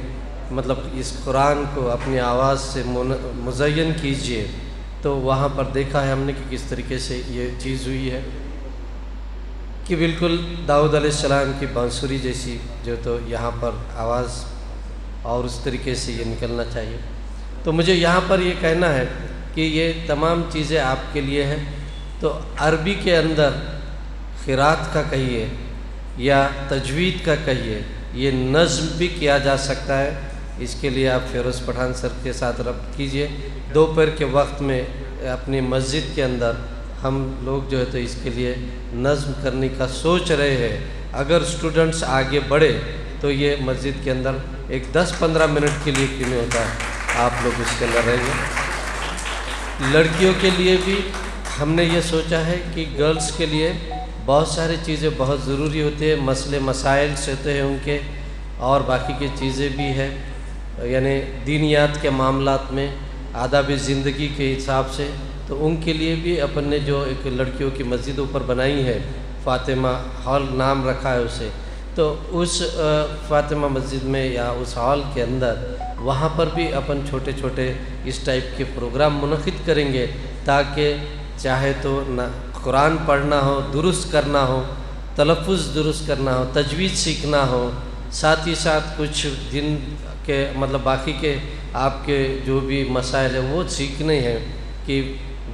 مطلب اس قرآن کو اپنی آواز سے مزین کیجئے، تو وہاں پر دیکھا ہے ہم نے کہ کس طریقے سے یہ چیز ہوئی ہے کہ بالکل داؤد علیہ السلام کی بانسری جیسی جو تو یہاں پر آواز اور اس طریقے سے یہ نکلنا چاہیے۔ تو مجھے یہاں پر یہ کہنا ہے کہ یہ تمام چیزیں آپ کے لیے ہیں، تو عربی کے اندر قرات کا کہیے یا تجوید کا کہیے، یہ نظم بھی کیا جا سکتا ہے۔ اس کے لیے آپ فیروز پٹھان سر کے ساتھ ربط کیجئے۔ دوپہر کے وقت میں اپنی مسجد کے اندر ہم لوگ جو ہے تو اس کے لیے نظم کرنے کا سوچ رہے ہیں۔ اگر اسٹوڈنٹس آگے بڑھے تو یہ مسجد کے اندر ایک 10-15 منٹ کے لیے کیوں نہیں ہوتا ہے، آپ لوگ اس کے اندر رہیں گے۔ لڑکیوں کے لیے بھی ہم نے یہ سوچا ہے کہ گرلز کے لیے بہت ساری چیزیں بہت ضروری ہوتی ہیں، مسئلے مسائل سے ہوتے ہیں ان کے، اور باقی کی چیزیں بھی ہیں، یعنی دینیات کے معاملات میں، آداب زندگی کے حساب سے، تو ان کے لیے بھی اپن نے جو ایک لڑکیوں کی مسجد اوپر بنائی ہے، فاطمہ ہال نام رکھا ہے اسے، تو اس فاطمہ مسجد میں یا اس ہال کے اندر وہاں پر بھی اپن چھوٹے چھوٹے اس ٹائپ کے پروگرام منعقد کریں گے، تاکہ چاہے تو نہ قرآن پڑھنا ہو، درست کرنا ہو، تلفظ درست کرنا ہو، تجوید سیکھنا ہو، ساتھ ہی ساتھ کچھ دن کے مطلب باقی کے آپ کے جو بھی مسائل ہیں وہ سیکھنے ہیں کہ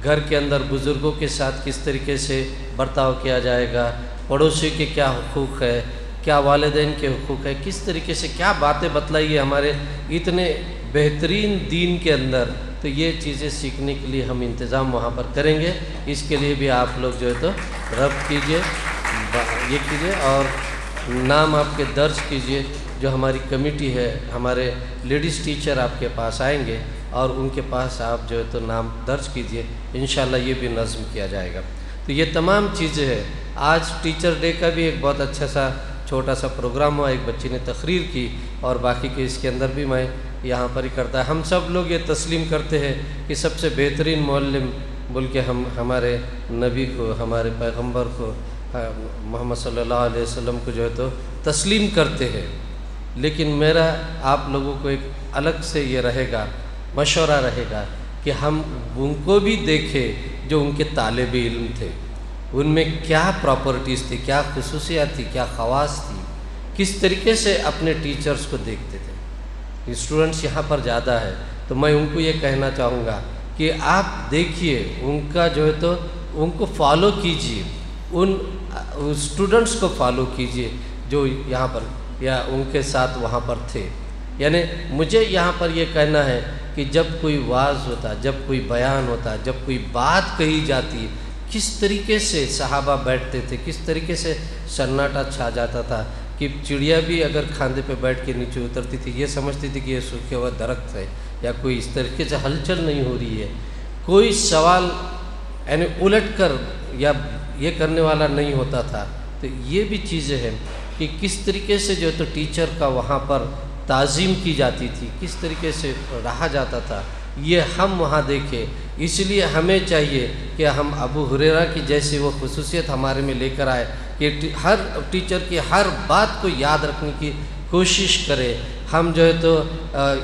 گھر کے اندر بزرگوں کے ساتھ کس طریقے سے برتاؤ کیا جائے گا، پڑوسی کے کیا حقوق ہے، کیا والدین کے حقوق ہے، کس طریقے سے کیا باتیں بتلائی ہے ہمارے اتنے بہترین دین کے اندر، تو یہ چیزیں سیکھنے کے لیے ہم انتظام وہاں پر کریں گے۔ اس کے لیے بھی آپ لوگ جو ہے تو ربط کیجئے، یہ کیجئے اور نام آپ کے درج کیجئے۔ جو ہماری کمیٹی ہے، ہمارے لیڈیز ٹیچر آپ کے پاس آئیں گے اور ان کے پاس آپ جو ہے تو نام درج کیجئے، انشاءاللہ یہ بھی نظم کیا جائے گا۔ تو یہ تمام چیزیں ہیں۔ آج ٹیچر ڈے کا بھی ایک بہت اچھا سا چھوٹا سا پروگرام ہوا، ایک بچی نے تقریر کی، اور باقی کے اس کے اندر بھی میں یہاں پر ہی کرتا ہے۔ ہم سب لوگ یہ تسلیم کرتے ہیں کہ سب سے بہترین معلم بول کے ہم ہمارے نبی کو، ہمارے پیغمبر کو، محمد صلی اللہ علیہ وسلم کو جو ہے تو تسلیم کرتے ہیں، لیکن میرا آپ لوگوں کو ایک الگ سے یہ رہے گا، مشورہ رہے گا کہ ہم ان کو بھی دیکھیں جو ان کے طالب علم تھے، ان میں کیا پراپرٹیز تھی، کیا خصوصیات تھی، کیا خواص تھی، کس طریقے سے اپنے ٹیچرز کو دیکھتے تھے۔ اسٹوڈنٹس یہاں پر زیادہ ہے تو میں ان کو یہ کہنا چاہوں گا کہ آپ دیکھیے ان کا جو ہے تو ان کو فالو کیجئے، ان اسٹوڈنٹس کو فالو کیجئے جو یہاں پر یا ان کے ساتھ وہاں پر تھے۔ یعنی مجھے یہاں پر یہ کہنا ہے کہ جب کوئی واعظ ہوتا، جب کوئی بیان ہوتا، جب کوئی بات کہی جاتی، کس طریقے سے صحابہ بیٹھتے تھے، کس طریقے سے سناٹا چھا جاتا تھا کہ چڑیا بھی اگر کھاندے پہ بیٹھ کے نیچے اترتی تھی یہ سمجھتی تھی کہ یہ سوکھے ہوا درخت ہے، یا کوئی اس طریقے سے ہلچل نہیں ہو رہی ہے، کوئی سوال یعنی الٹ کر یا یہ کرنے والا نہیں ہوتا تھا۔ تو یہ بھی چیزیں ہیں کہ کس طریقے سے جو تو ٹیچر کا وہاں پر تعظیم کی جاتی تھی، کس طریقے سے رہا جاتا تھا، یہ ہم وہاں دیکھیں۔ اس لیے ہمیں چاہیے کہ ہم ابو ہریرہ کی جیسی وہ خصوصیت ہمارے میں لے کر آئے کہ ہر ٹیچر کی ہر بات کو یاد رکھنے کی کوشش کرے۔ ہم جو ہے تو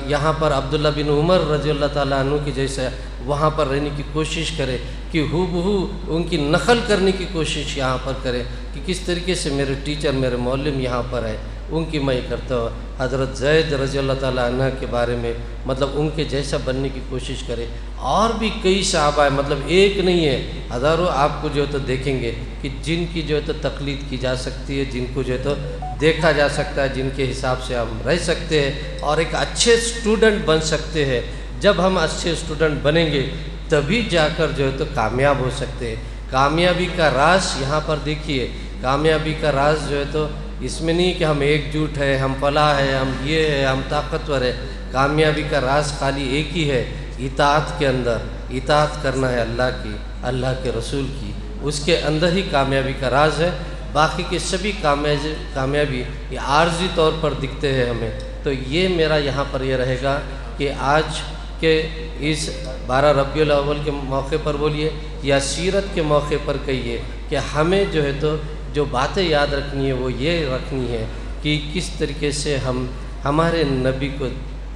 یہاں پر عبداللہ بن عمر رضی اللہ تعالیٰ عنہ کی جیسے وہاں پر رہنے کی کوشش کرے کہ ہو بہو ان کی نقل کرنے کی کوشش یہاں پر کرے کہ کس طریقے سے میرے ٹیچر، میرے معلم یہاں پر ہے، ان کی میں کرتا ہوں. حضرت زید رضی اللہ تعالیٰ عنہ کے بارے میں مطلب ان کے جیسا بننے کی کوشش کرے. اور بھی کئی صحابہ ہیں، مطلب ایک نہیں ہے، ہزاروں آپ کو جو ہے تو دیکھیں گے کہ جن کی جو ہے تو تقلید کی جا سکتی ہے، جن کو جو ہے تو دیکھا جا سکتا ہے، جن کے حساب سے ہم رہ سکتے ہیں اور ایک اچھے اسٹوڈنٹ بن سکتے ہیں. جب ہم اچھے اسٹوڈنٹ بنیں گے تبھی جا کر جو ہے تو کامیاب ہو سکتے ہیں. کامیابی کا راز یہاں پر دیکھیے، کامیابی کا راز جو ہے تو اس میں نہیں کہ ہم ایک جٹ ہے، ہم فلاح ہے، ہم یہ ہے، ہم طاقتور ہے. کامیابی کا راز خالی ایک ہی ہے، اطاعت کے اندر. اطاعت کرنا ہے اللہ کی، اللہ کے رسول کی، اس کے اندر ہی کامیابی کا راز ہے. باقی کے سبھی کامیابی یہ عارضی طور پر دکھتے ہیں ہمیں. تو یہ میرا یہاں پر یہ رہے گا کہ آج کے اس 12 ربیع الاول کے موقع پر بولیے یا سیرت کے موقع پر کہیے کہ ہمیں جو ہے تو جو باتیں یاد رکھنی ہے وہ یہ رکھنی ہے کہ کس طریقے سے ہم ہمارے نبی کو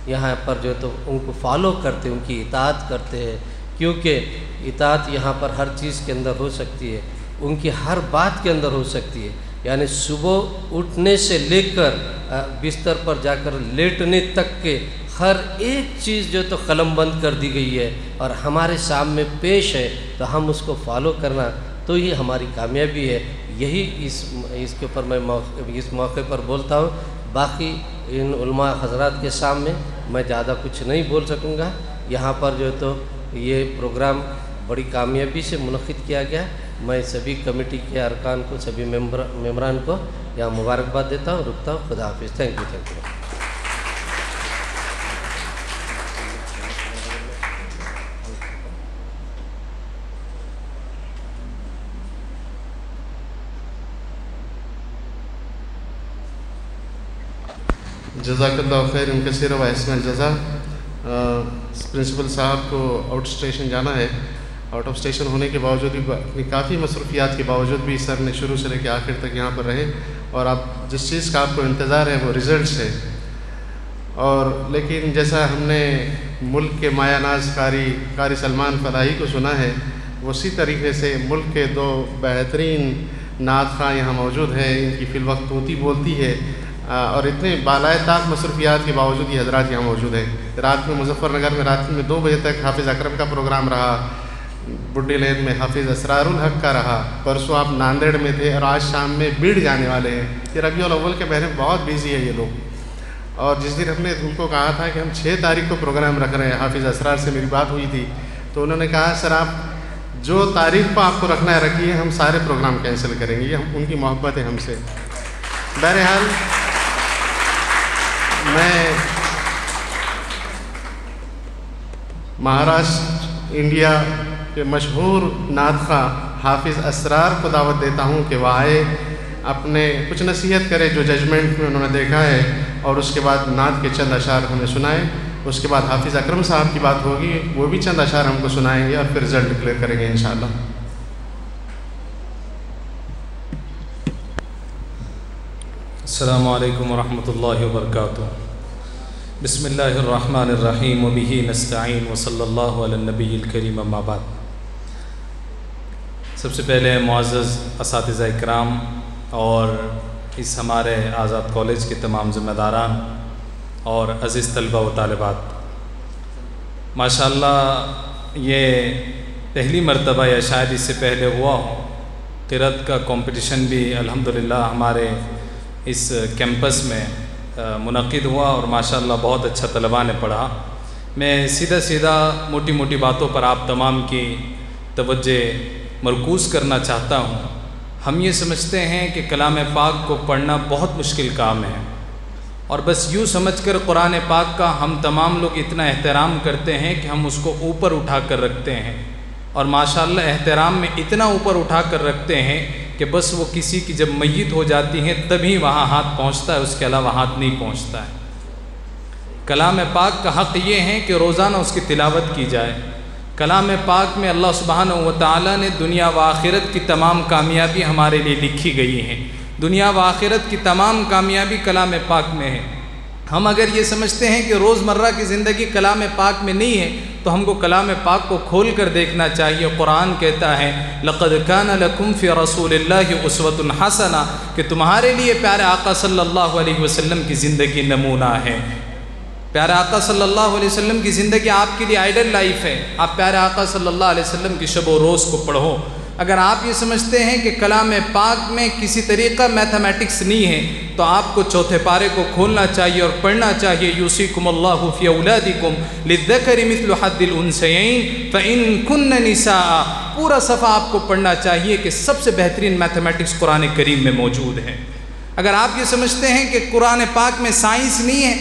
یہاں پر جو ہے تو ان کو فالو کرتے، ان کی اطاعت کرتے ہیں. کیونکہ اطاعت یہاں پر ہر چیز کے اندر ہو سکتی ہے، ان کی ہر بات کے اندر ہو سکتی ہے. یعنی صبح اٹھنے سے لے کر بستر پر جا کر لیٹنے تک کے ہر ایک چیز جو تو قلم بند کر دی گئی ہے اور ہمارے سامنے پیش ہے، تو ہم اس کو فالو کرنا تو یہ ہماری کامیابی ہے. یہی اس کے اوپر میں اس موقع پر بولتا ہوں. باقی ان علماء حضرات کے سامنے میں زیادہ کچھ نہیں بول سکوں گا. یہاں پر جو ہے تو یہ پروگرام بڑی کامیابی سے منعقد کیا گیا. میں سبھی کمیٹی کے ارکان کو، سبھی ممبران کو یہاں مبارکباد دیتا ہوں. رکتا ہوں. خدا حافظ. Thank you. جزاک اللہ خیر کثیر و احسن الجزا. پرنسپل صاحب کو آؤٹ اسٹیشن جانا ہے. آؤٹ آف اسٹیشن ہونے کے باوجود بھی اپنی کافی مصروفیات کے باوجود بھی سر نے شروع سے لے کے آخر تک یہاں پر رہے. اور آپ جس چیز کا آپ کو انتظار ہے وہ رزلٹس ہے. اور لیکن جیسا ہم نے ملک کے مایہ ناز قاری سلمان فلاحی کو سنا ہے، اسی طریقے سے ملک کے 2 بہترین نعت خواں یہاں موجود ہیں. ان کی فی الوقت طوطی بولتی ہے اور اتنے بالائے طاق مصروفیات کے باوجود یہ حضرات یہاں موجود ہیں. رات میں مظفر نگر میں رات میں 2 بجے تک حافظ اکرم کا پروگرام رہا. بڈی لین میں حافظ اسرار الحق کا رہا. پرسوں آپ ناندیڑ میں تھے اور آج شام میں بیڑ جانے والے ہیں. یہ ربیع الاول کے مہینے بہت بیزی ہے یہ لوگ. اور جس دن ہم نے ان کو کہا تھا کہ ہم 6 تاریخ کو پروگرام رکھ رہے ہیں، حافظ اسرار سے میری بات ہوئی تھی تو انہوں نے کہا سر آپ جو تاریخ پر آپ کو رکھنا ہے رکھیے، ہم سارے پروگرام کینسل کریں گے. یہ ان کی محبت ہے ہم سے. بہرحال میں مہاراشٹر انڈیا کے مشہور نعت خواں حافظ اسرار کو دعوت دیتا ہوں کہ وہ آئے، اپنے کچھ نصیحت کرے جو ججمنٹ میں انہوں نے دیکھا ہے، اور اس کے بعد نعت کے چند اشعار ہمیں سنائے. اس کے بعد حافظ اکرم صاحب کی بات ہوگی، وہ بھی چند اشعار ہم کو سنائیں گے اور پھر رزلٹ ڈکلیئر کریں گے انشاءاللہ. السلام علیکم ورحمۃ اللہ وبرکاتہ. بسم اللہ الرحمن الرحیم وبہ نستعین وصلی اللہ علی النبی الکریم اما بعد. سب سے پہلے معزز اساتذہ اکرام اور اس ہمارے آزاد کالج کے تمام ذمہ داران اور عزیز طلبہ و طالبات، ماشاءاللہ یہ پہلی مرتبہ یا شاید اس سے پہلے ہوا ہو قرأت کا کمپٹیشن بھی الحمدللہ ہمارے اس کیمپس میں منعقد ہوا اور ماشاءاللہ بہت اچھا طلباء نے پڑھا. میں سیدھا موٹی موٹی باتوں پر آپ تمام کی توجہ مرکوز کرنا چاہتا ہوں. ہم یہ سمجھتے ہیں کہ کلام پاک کو پڑھنا بہت مشکل کام ہے اور بس یوں سمجھ کر قرآن پاک کا ہم تمام لوگ اتنا احترام کرتے ہیں کہ ہم اس کو اوپر اٹھا کر رکھتے ہیں اور ماشاءاللہ احترام میں اتنا اوپر اٹھا کر رکھتے ہیں کہ بس وہ کسی کی جب میت ہو جاتی ہیں تبھی وہاں ہاتھ پہنچتا ہے، اس کے علاوہ ہاتھ نہیں پہنچتا ہے. کلام پاک کا حق یہ ہے کہ روزانہ اس کی تلاوت کی جائے. کلام پاک میں اللہ سبحانہ و تعالیٰ نے دنیا و آخرت کی تمام کامیابی ہمارے لیے لکھی گئی ہیں. دنیا و آخرت کی تمام کامیابی کلام پاک میں ہے. ہم اگر یہ سمجھتے ہیں کہ روزمرہ کی زندگی کلام پاک میں نہیں ہے تو ہم کو کلام پاک کو کھول کر دیکھنا چاہیے۔ قرآن کہتا ہے لَقَدْ كَانَ لَكُمْ فِي رَسُولِ اللَّهِ أُسْوَةٌ حَسَنَةٌ کہ تمہارے لیے پیارے آقا صلی اللہ علیہ وسلم کی زندگی نمونہ ہے۔ پیارے آقا صلی اللہ علیہ وسلم کی زندگی آپ کے لیے آئیڈل لائف ہے۔ آپ پیارے آقا صلی اللہ علیہ وسلم کی شب و روز کو پڑھو۔ اگر آپ یہ سمجھتے ہیں کہ کلام پاک میں کسی طریقہ میتھمیٹکس نہیں ہے تو آپ کو چوتھے پارے کو کھولنا چاہیے اور پڑھنا چاہیے۔ یوصیکم اللہ فی اولادکم للذکر مثل حظ الانثیین فإن کن نساء، پورا صفحہ آپ کو پڑھنا چاہیے کہ سب سے بہترین میتھمیٹکس قرآن کریم میں موجود ہے۔ اگر آپ یہ سمجھتے ہیں کہ قرآن پاک میں سائنس نہیں ہے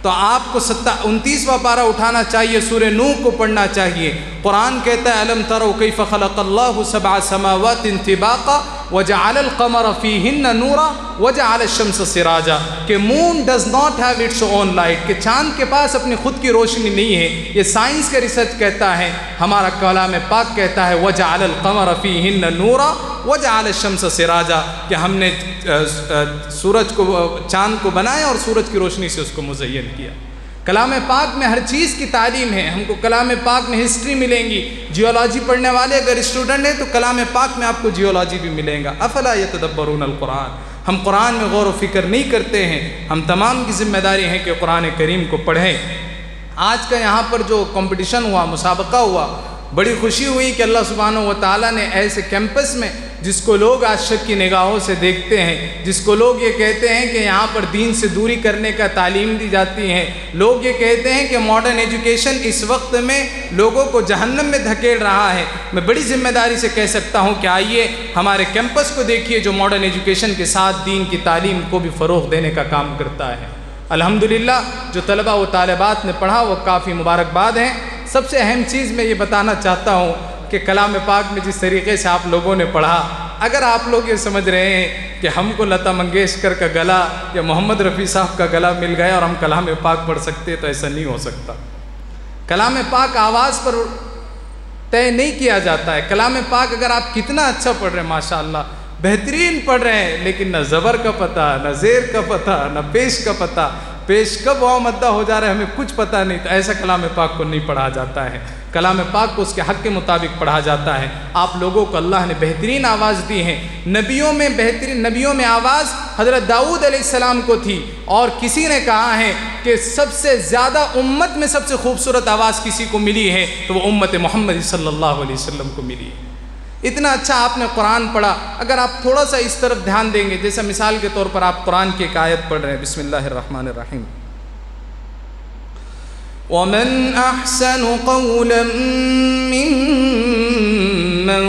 تو آپ کو 29واں پارہ اٹھانا چاہیے، سورہ نوح کو پڑھنا چاہیے۔ قرآن کہتا ہے الم تروا کیف خلق اللہ 7 سماوات طباقا وجعل القمر فیہن نورا وجعل الشمس سراجا، کہ moon does not have its own light, کہ چاند کے پاس اپنی خود کی روشنی نہیں ہے۔ یہ سائنس کا ریسرچ کہتا ہے، ہمارا کلام پاک کہتا ہے وجعل القمر فیہن نورا وجعل الشمس سراجا، کہ ہم نے سورج کو، چاند کو بنایا اور سورج کی روشنی سے اس کو مزین کیا۔ کلام پاک میں ہر چیز کی تعلیم ہے۔ ہم کو کلام پاک میں ہسٹری ملیں گی، جیولوجی پڑھنے والے اگر اسٹوڈنٹ ہیں تو کلام پاک میں آپ کو جیولوجی بھی ملے گا۔ افلا یتدبرون القرآن، ہم قرآن میں غور و فکر نہیں کرتے ہیں۔ ہم تمام کی ذمہ داری ہے کہ قرآن کریم کو پڑھیں۔ آج کا یہاں پر جو کمپٹیشن ہوا، مسابقہ ہوا، بڑی خوشی ہوئی کہ اللہ سبحانہ و تعالیٰ نے ایسے کیمپس میں جس کو لوگ آج شک کی نگاہوں سے دیکھتے ہیں، جس کو لوگ یہ کہتے ہیں کہ یہاں پر دین سے دوری کرنے کا تعلیم دی جاتی ہے، لوگ یہ کہتے ہیں کہ ماڈرن ایجوکیشن اس وقت میں لوگوں کو جہنم میں دھکیل رہا ہے، میں بڑی ذمہ داری سے کہہ سکتا ہوں کہ آئیے ہمارے کیمپس کو دیکھیے جو ماڈرن ایجوکیشن کے ساتھ دین کی تعلیم کو بھی فروغ دینے کا کام کرتا ہے۔ الحمدللہ جو طلبہ و طالبات نے پڑھا وہ کافی مبارکباد ہیں۔ سب سے اہم چیز میں یہ بتانا چاہتا ہوں کہ کلام پاک میں جس طریقے سے آپ لوگوں نے پڑھا، اگر آپ لوگ یہ سمجھ رہے ہیں کہ ہم کو لتا منگیشکر کا گلا یا محمد رفیع صاحب کا گلا مل گیا اور ہم کلام پاک پڑھ سکتے تو ایسا نہیں ہو سکتا۔ کلام پاک آواز پر طے نہیں کیا جاتا ہے۔ کلام پاک اگر آپ کتنا اچھا پڑھ رہے ہیں، ماشاءاللہ بہترین پڑھ رہے ہیں، لیکن نہ زبر کا پتہ، نہ زیر کا پتہ، نہ پیش کا پتہ، پیش کب واو مدہ ہو جا رہا ہے ہمیں کچھ پتہ نہیں، تو ایسا کلام پاک کو نہیں پڑھا جاتا ہے۔ کلام پاک کو اس کے حق کے مطابق پڑھا جاتا ہے۔ آپ لوگوں کو اللہ نے بہترین آواز دی ہے۔ نبیوں میں آواز حضرت داؤد علیہ السلام کو تھی، اور کسی نے کہا ہے کہ سب سے زیادہ امت میں سب سے خوبصورت آواز کسی کو ملی ہے تو وہ امت محمد صلی اللہ علیہ وسلم کو ملی ہے۔ اتنا اچھا آپ نے قرآن پڑھا۔ اگر آپ تھوڑا سا اس طرف دھیان دیں گے، جیسے مثال کے طور پر آپ قرآن کی ایک آیت پڑھ رہے ہیں، بسم اللہ الرحمن الرحیم، وَمَنْ أَحْسَنُ قَوْلًا مِّمَّنْ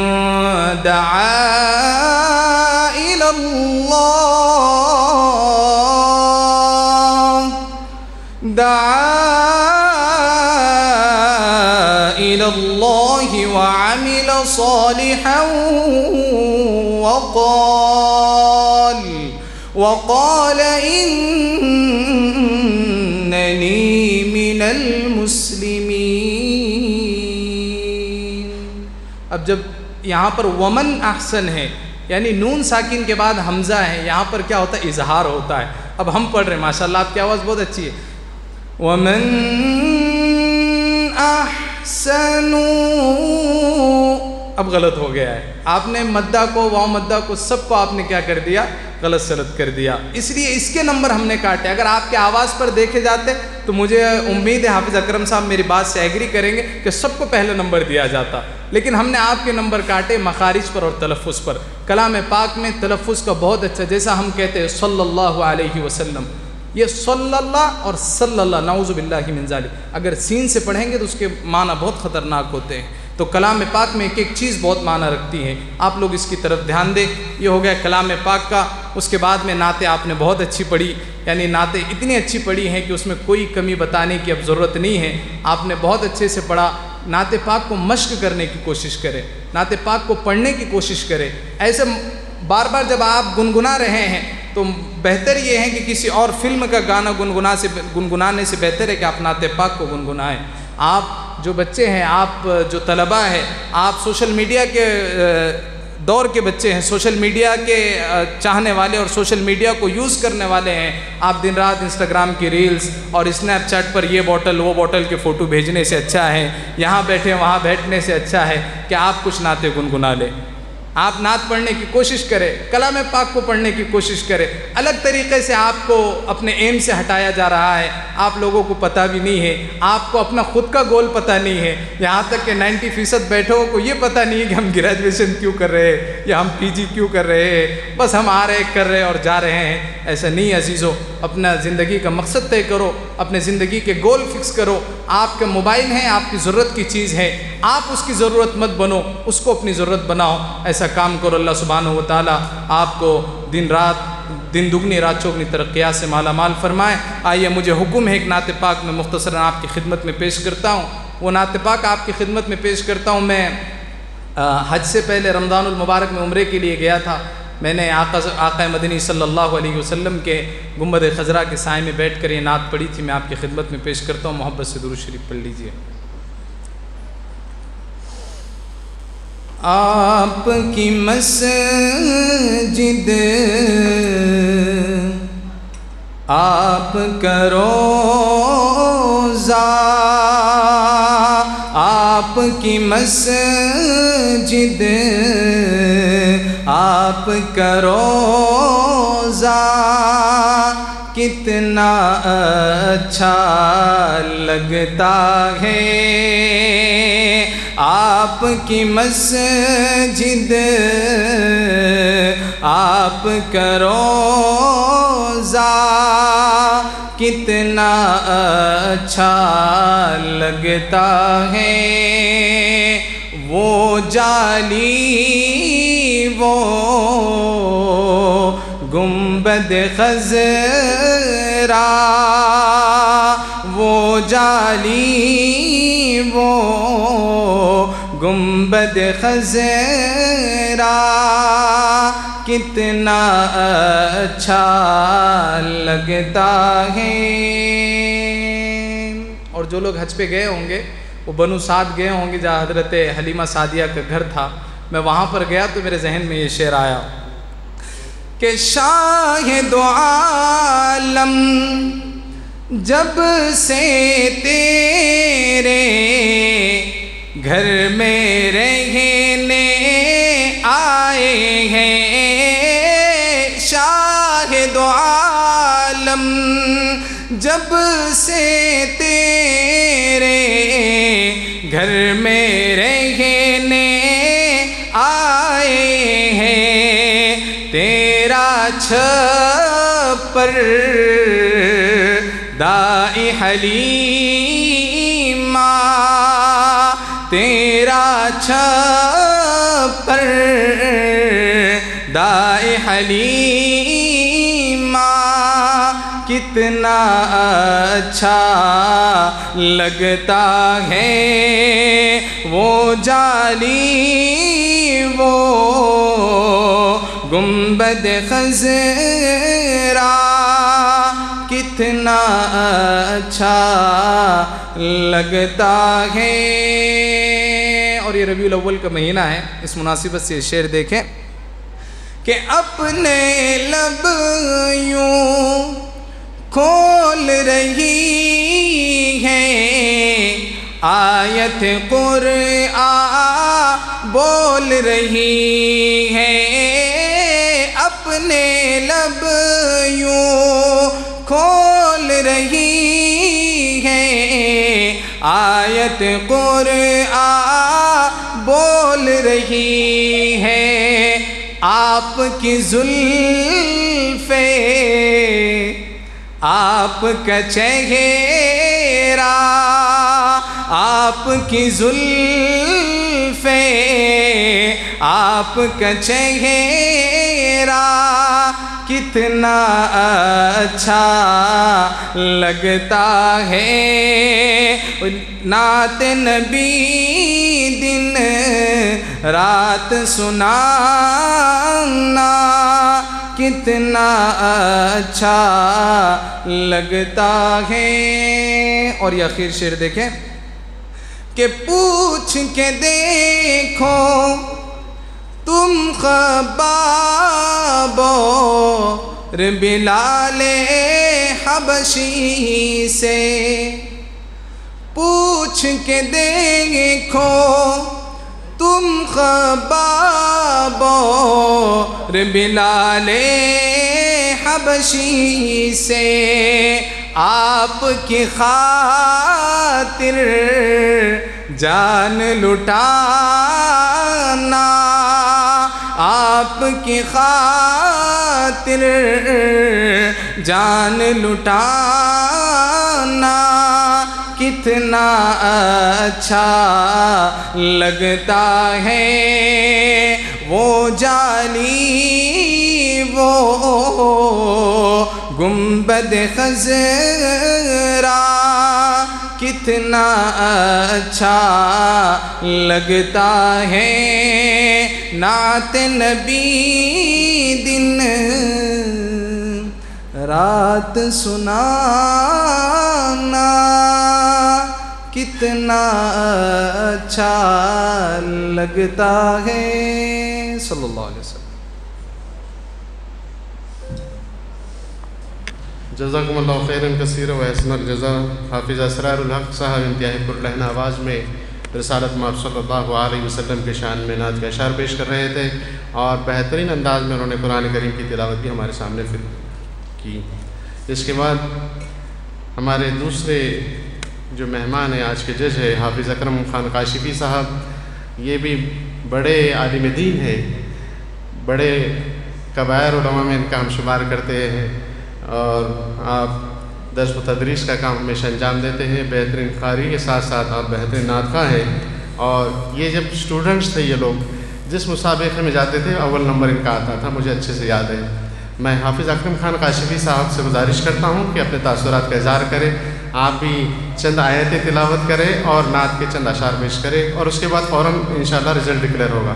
دَعَا إِلَى اللَّهِ وَعَمِلَ صَالِحًا وَقَالَ إِنَّنِي مِنَ الْمُسْلِمِينَ۔ اب جب یہاں پر ومن احسن ہے، یعنی نون ساکن کے بعد حمزہ ہے، یہاں پر کیا ہوتا ہے؟ اظہار ہوتا ہے۔ اب ہم پڑھ رہے ہیں، ماشاءاللہ آپ کی آواز بہت اچھی ہے۔ ومن احسن، اب غلط ہو گیا ہے، آپ نے مدہ کو، واو مدہ کو، سب کو آپ نے کیا کر دیا؟ غلط سلط کر دیا۔ اس لیے اس کے نمبر ہم نے کاٹے۔ اگر آپ کے آواز پر دیکھے جاتے تو مجھے امید ہے حافظ اکرم صاحب میری بات سے ایگری کریں گے کہ سب کو پہلا نمبر دیا جاتا، لیکن ہم نے آپ کے نمبر کاٹے مخارج پر اور تلفظ پر۔ کلام پاک میں تلفظ کا بہت اچھا، جیسا ہم کہتے ہیں صلی اللہ علیہ وسلم، یہ صلی اللہ اور صلی اللہ، نعوذ باللہ من ذالک، اگر سین سے پڑھیں گے تو اس کے معنی بہت خطرناک ہوتے ہیں۔ تو کلام پاک میں ایک ایک چیز بہت معنی رکھتی ہے، آپ لوگ اس کی طرف دھیان دیں۔ یہ ہو گیا کلام پاک کا۔ اس کے بعد میں نعتیں آپ نے بہت اچھی پڑھی، یعنی نعتیں اتنی اچھی پڑھی ہیں کہ اس میں کوئی کمی بتانے کی اب ضرورت نہیں ہے، آپ نے بہت اچھے سے پڑھا۔ نعت پاک کو مشق کرنے کی کوشش کریں، نعت پاک کو پڑھنے کی کوشش کریں۔ ایسے بار بار جب آپ گنگنا رہے ہیں تو بہتر یہ ہے کہ کسی اور فلم کا گانا گنگنانے سے بہتر ہے کہ آپ نعت پاک کو گنگنائیں۔ آپ جو بچے ہیں، آپ جو طلباء ہیں، آپ سوشل میڈیا کے دور کے بچے ہیں، سوشل میڈیا کے چاہنے والے اور سوشل میڈیا کو یوز کرنے والے ہیں. آپ دن رات انسٹاگرام کی ریلز اور اسنیپ چیٹ پر یہ بوٹل وہ بوٹل کے فوٹو بھیجنے سے اچھا ہے، یہاں بیٹھے وہاں بیٹھنے سے اچھا ہے کہ آپ کچھ نعتیں گنگنا لیں. آپ نعت پڑھنے کی کوشش کریں، کلام پاک کو پڑھنے کی کوشش کریں. الگ طریقے سے آپ کو اپنے ایم سے ہٹایا جا رہا ہے، آپ لوگوں کو پتہ بھی نہیں ہے، آپ کو اپنا خود کا گول پتہ نہیں ہے. یہاں تک کہ 90% بیٹھوں کو یہ پتہ نہیں ہے کہ ہم گریجویشن کیوں کر رہے ہیں یا ہم پی جی کیوں کر رہے ہیں، بس ہم آ رہے کر رہے اور جا رہے ہیں. ایسا نہیں عزیزو، اپنا زندگی کا مقصد طے کرو، اپنے زندگی کے گول فکس کرو. آپ کا موبائل ہے، آپ کی ضرورت کی چیز ہے، آپ اس کی ضرورت مت بنو، اس کو اپنی ضرورت بناؤ. ایسا کام کرو. اللہ سبحانہ و تعالیٰ آپ کو دن دگنی رات چوگنی ترقیات سے مالا مال فرمائے. آئیے مجھے حکم ہے ایک نعت پاک میں مختصراً آپ کی خدمت میں پیش کرتا ہوں. وہ نعت پاک آپ کی خدمت میں پیش کرتا ہوں. میں حج سے پہلے رمضان المبارک میں عمرے کے لیے گیا تھا. میں نے آقا مدنی صلی اللہ علیہ وسلم کے گنبد خضرا کے سائے میں بیٹھ کر یہ نعت پڑھی تھی. میں آپ کی خدمت میں پیش کرتا ہوں. محبت سے درود شریف پڑھ لیجئے. آپ کی مسجد آپ کا روضہ، آپ کی مسجد آپ کا روضہ کتنا اچھا لگتا ہے. آپ کی مسجد آپ کا روضہ کتنا اچھا لگتا ہے. وہ جالی وہ گنبد خضرا، وہ جالی وہ گنبد خضرا کتنا اچھا لگتا ہے. اور جو لوگ حج پہ گئے ہوں گے وہ بنو سعد گئے ہوں گے جہاں حضرت حلیمہ سعدیہ کا گھر تھا. میں وہاں پر گیا تو میرے ذہن میں یہ شعر آیا کہ شاہ دو عالم جب سے تیرے گھر میں رہنے آئے ہیں. شاہ دو عالم جب سے تیرے گھر میں رہنے آئے ہیں. تیرا چھپر دائی حلیمہ، تیرا چھپر دائی حلیمہ کتنا اچھا لگتا ہے. وہ جالی وہ گنبد خضرا کتنا اچھا لگتا ہے. اور یہ ربیع الاول کا مہینہ ہے، اس مناسبت سے یہ شعر دیکھیں کہ اپنے لب یوں کھول رہی ہے آیت قرآن بول رہی ہے. اپنے لب یوں کھول رہی ہے آیت قرآن بول رہی ہے. آپ کی زلفیں آپ کا چہرہ، آپ کی زلفیں آپ کا چہرہ کتنا اچھا لگتا ہے. نعت نبی دن رات سنانا کتنا اچھا لگتا ہے. اور یہ آخر شعر دیکھیں کہ پوچھ کے دیکھو تم خباب اور بلال حبشی سے پوچھ کے دیکھو، تم خباب اور بلال حبشی سے آپ کی خاطر جان لٹانا، آپ کی خاطر جان لٹانا کتنا اچھا لگتا ہے وہ جالی وہ گنبد خضرا، کتنا اچھا لگتا ہے نعت نبی دن رات سنانا، کتنا اچھا لگتا ہے صلی اللہ علیہ وسلم۔ جزاکم اللہ خیرن کثیر و احسن الجزا۔ حافظ اسرار الحق صاحب انتہائی پرلحن آواز میں رسالت مآب صلی اللہ علیہ وسلم کے شان میں نعت کے اشعار پیش کر رہے تھے، اور بہترین انداز میں انہوں نے قرآن کریم کی تلاوت بھی ہمارے سامنے کی۔ اس کے بعد ہمارے دوسرے جو مہمان ہیں، آج کے جج ہے حافظ اکرم خان کاشفی صاحب، یہ بھی بڑے عالم دین ہیں، بڑے کبائر علماء میں ان کا ہم شمار کرتے ہیں، اور آپ درس و تدریس کا کام ہمیشہ انجام دیتے ہیں، بہترین قاری کے ساتھ ساتھ آپ بہترین نعت خواں ہیں۔ اور یہ جب اسٹوڈنٹس تھے یہ لوگ جس مسابقے میں جاتے تھے اول نمبر ان کا آتا تھا، مجھے اچھے سے یاد ہے۔ میں حافظ اکرم خان کاشفی صاحب سے گزارش کرتا ہوں کہ اپنے تاثرات کا اظہار کریں، آپ بھی چند آیتیں تلاوت کریں اور نعت کے چند اشعار پیش کریں، اور اس کے بعد فوراً انشاءاللہ رزلٹ ڈکلیئر ہوگا۔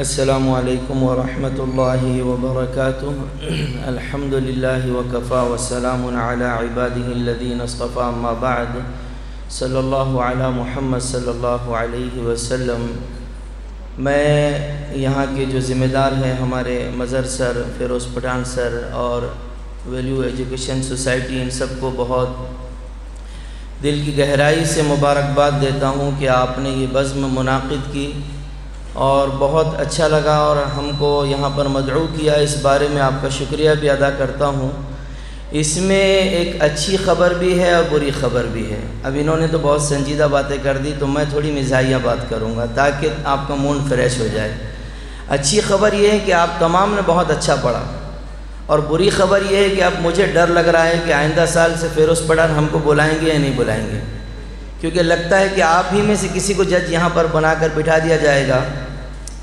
السلام علیکم ورحمۃ اللہ وبرکاتہ۔ الحمد للہ وکفی وسلام علی عبادہ الذین اصطفی، اما بعد۔ صلی اللہ علی محمد صلی اللہ علیہ وسلم۔ میں یہاں کے جو ذمہ دار ہیں ہمارے مظہر سر، فیروز پٹھان سر اور ویلیو ایجوکیشن سوسائٹی، ان سب کو بہت دل کی گہرائی سے مبارکباد دیتا ہوں کہ آپ نے یہ بزم منعقد کی اور بہت اچھا لگا، اور ہم کو یہاں پر مدعو کیا، اس بارے میں آپ کا شکریہ بھی ادا کرتا ہوں۔ اس میں ایک اچھی خبر بھی ہے اور بری خبر بھی ہے۔ اب انہوں نے تو بہت سنجیدہ باتیں کر دی، تو میں تھوڑی مزاحیہ بات کروں گا تاکہ آپ کا موڈ فریش ہو جائے۔ اچھی خبر یہ ہے کہ آپ تمام نے بہت اچھا پڑھا، اور بری خبر یہ ہے کہ اب مجھے ڈر لگ رہا ہے کہ آئندہ سال سے فیروز پٹھان ہم کو بلائیں گے یا نہیں بلائیں گے، کیونکہ لگتا ہے کہ آپ ہی میں سے کسی کو جج یہاں پر بنا کر بٹھا دیا جائے گا۔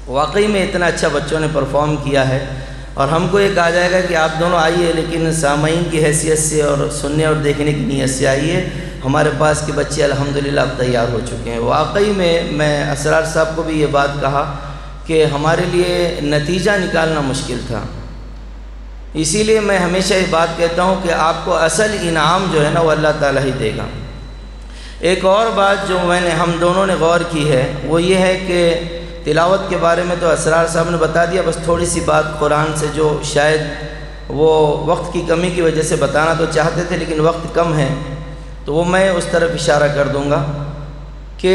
واقعی میں اتنا اچھا بچوں نے پرفارم کیا ہے، اور ہم کو یہ کہا جائے گا کہ آپ دونوں آئیے، لیکن سامعین کی حیثیت سے اور سننے اور دیکھنے کی نیت سے آئیے۔ ہمارے پاس کے بچے الحمدللہ اب تیار ہو چکے ہیں۔ واقعی میں اسرار صاحب کو بھی یہ بات کہا کہ ہمارے لیے نتیجہ نکالنا مشکل تھا، اسی لیے میں ہمیشہ یہ بات کہتا ہوں کہ آپ کو اصل انعام جو ہے نا وہ اللہ تعالیٰ ہی دے گا۔ ایک اور بات جو ہم دونوں نے غور کی ہے وہ یہ ہے کہ تلاوت کے بارے میں تو اسرار صاحب نے بتا دیا، بس تھوڑی سی بات قرآن سے جو شاید وہ وقت کی کمی کی وجہ سے بتانا تو چاہتے تھے لیکن وقت کم ہے، تو وہ میں اس طرف اشارہ کر دوں گا کہ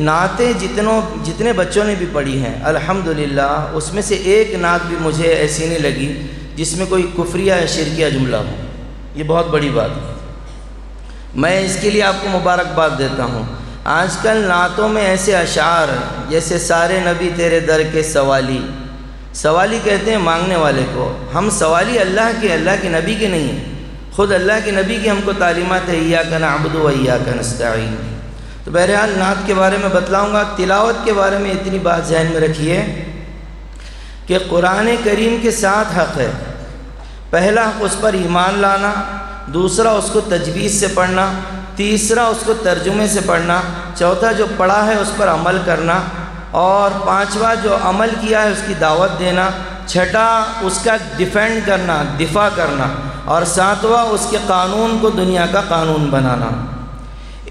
نعتیں جتنے بچوں نے بھی پڑھی ہیں الحمدللہ، اس میں سے ایک نعت بھی مجھے ایسی نہیں لگی جس میں کوئی کفریہ یا شرکیہ جملہ ہو۔ یہ بہت بڑی بات ہے، میں اس کے لیے آپ کو مبارکباد دیتا ہوں۔ آج کل نعتوں میں ایسے اشعار جیسے سارے نبی تیرے در کے سوالی، سوالی کہتے ہیں مانگنے والے کو، ہم سوالی اللہ کے نبی کے نہیں ہیں، خود اللہ کے نبی کی ہم کو تعلیمات ہے ایاک نعبد و ایاک نستعین۔ تو بہرحال نعت کے بارے میں بتلاؤں گا۔ تلاوت کے بارے میں اتنی بات ذہن میں رکھیے کہ قرآن کریم کے 7 حق ہے۔ پہلا حق اس پر ایمان لانا، دوسرا اس کو تجوید سے پڑھنا، تیسرا اس کو ترجمے سے پڑھنا، چوتھا جو پڑھا ہے اس پر عمل کرنا، اور پانچواں جو عمل کیا ہے اس کی دعوت دینا، چھٹا اس کا ڈیفینڈ کرنا، دفاع کرنا، اور ساتواں اس کے قانون کو دنیا کا قانون بنانا۔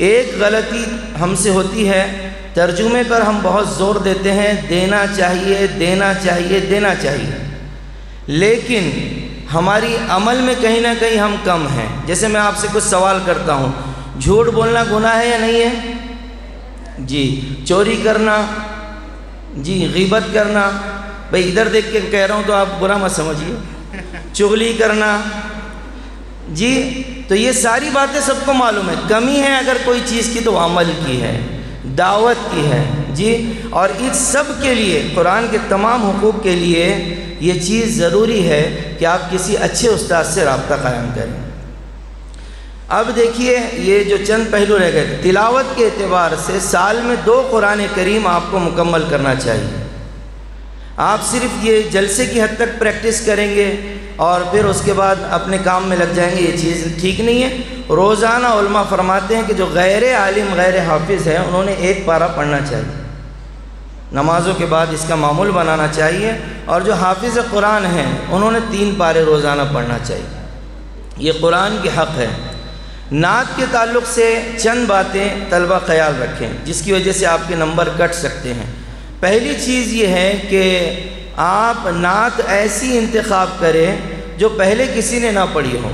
ایک غلطی ہم سے ہوتی ہے ترجمے پر ہم بہت زور دیتے ہیں، دینا چاہیے دینا چاہیے دینا چاہیے، لیکن ہماری عمل میں کہیں نہ کہیں ہم کم ہیں۔ جیسے میں آپ سے کچھ سوال کرتا ہوں، جھوٹ بولنا گناہ ہے یا نہیں ہے؟ جی۔ چوری کرنا، جی۔ غیبت کرنا، بھئی ادھر دیکھ کے کہہ رہا ہوں تو آپ برا مت سمجھیے۔ چغلی کرنا، جی۔ تو یہ ساری باتیں سب کو معلوم ہے۔ کمی ہے اگر کوئی چیز کی تو عمل کی ہے، دعوت کی ہے، جی۔ اور اس سب کے لیے، قرآن کے تمام حقوق کے لیے یہ چیز ضروری ہے کہ آپ کسی اچھے استاد سے رابطہ قائم کریں۔ اب دیکھیے یہ جو چند پہلو رہ گئے، تلاوت کے اعتبار سے سال میں 2 قرآن کریم آپ کو مکمل کرنا چاہیے۔ آپ صرف یہ جلسے کی حد تک پریکٹس کریں گے اور پھر اس کے بعد اپنے کام میں لگ جائیں گے، یہ چیز ٹھیک نہیں ہے۔ روزانہ علماء فرماتے ہیں کہ جو غیر عالم غیر حافظ ہے انہوں نے 1 پارہ پڑھنا چاہیے، نمازوں کے بعد اس کا معمول بنانا چاہیے، اور جو حافظ قرآن ہیں انہوں نے 3 پارے روزانہ پڑھنا چاہیے۔ یہ قرآن کی حق ہے۔ نعت کے تعلق سے چند باتیں طلبہ خیال رکھیں جس کی وجہ سے آپ کے نمبر کٹ سکتے ہیں۔ پہلی چیز یہ ہے کہ آپ نعت ایسی انتخاب کریں جو پہلے کسی نے نہ پڑھی ہو۔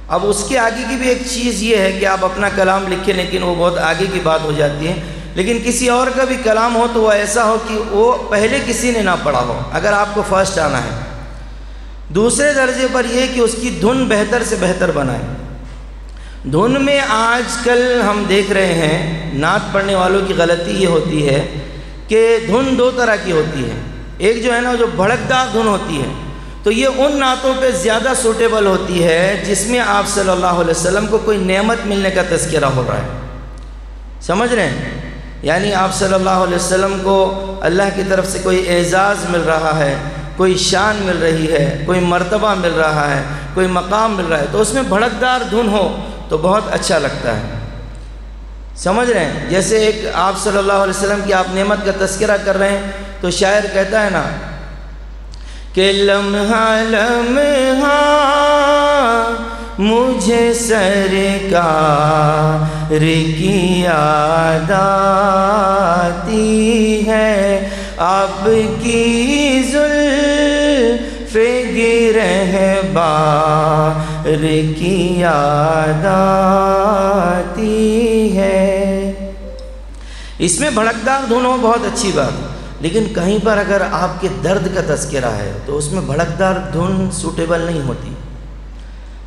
اب اس کے آگے کی بھی ایک چیز یہ ہے کہ آپ اپنا کلام لکھیں، لیکن وہ بہت آگے کی بات ہو جاتی ہے۔ لیکن کسی اور کا بھی کلام ہو تو وہ ایسا ہو کہ وہ پہلے کسی نے نہ پڑھا ہو، اگر آپ کو فرسٹ آنا ہے۔ دوسرے درجے پر یہ کہ اس کی دھن بہتر سے بہتر بنائیں۔ دھن میں آج کل ہم دیکھ رہے ہیں نعت پڑھنے والوں کی غلطی یہ ہوتی ہے کہ دھن 2 طرح کی ہوتی ہے۔ ایک جو ہے نا جو بھڑکدار دھن ہوتی ہے، تو یہ ان نعتوں پہ زیادہ سوٹیبل ہوتی ہے جس میں آپ صلی اللہ علیہ وسلم کو کوئی نعمت ملنے کا تذکرہ ہو رہا ہے۔ سمجھ رہے ہیں؟ یعنی آپ صلی اللہ علیہ وسلم کو اللہ کی طرف سے کوئی اعزاز مل رہا ہے، کوئی شان مل رہی ہے، کوئی مرتبہ مل رہا ہے، کوئی مقام مل رہا ہے، تو اس میں بھڑکدار دھن ہو تو بہت اچھا لگتا ہے۔ سمجھ رہے ہیں؟ جیسے ایک آپ صلی اللہ علیہ وسلم کی آپ نعمت کا تذکرہ کر رہے ہیں تو شاعر کہتا ہے نا کہ لمحہ لمحہ مجھے سرکار کی یاد آتی ہے، آپ کی زلف گرہبار کی یاد آتی ہے۔ اس میں بھڑکدار دھن ہو بہت اچھی بات، لیکن کہیں پر اگر آپ کے درد کا تذکرہ ہے تو اس میں بھڑکدار دھن سوٹیبل نہیں ہوتی۔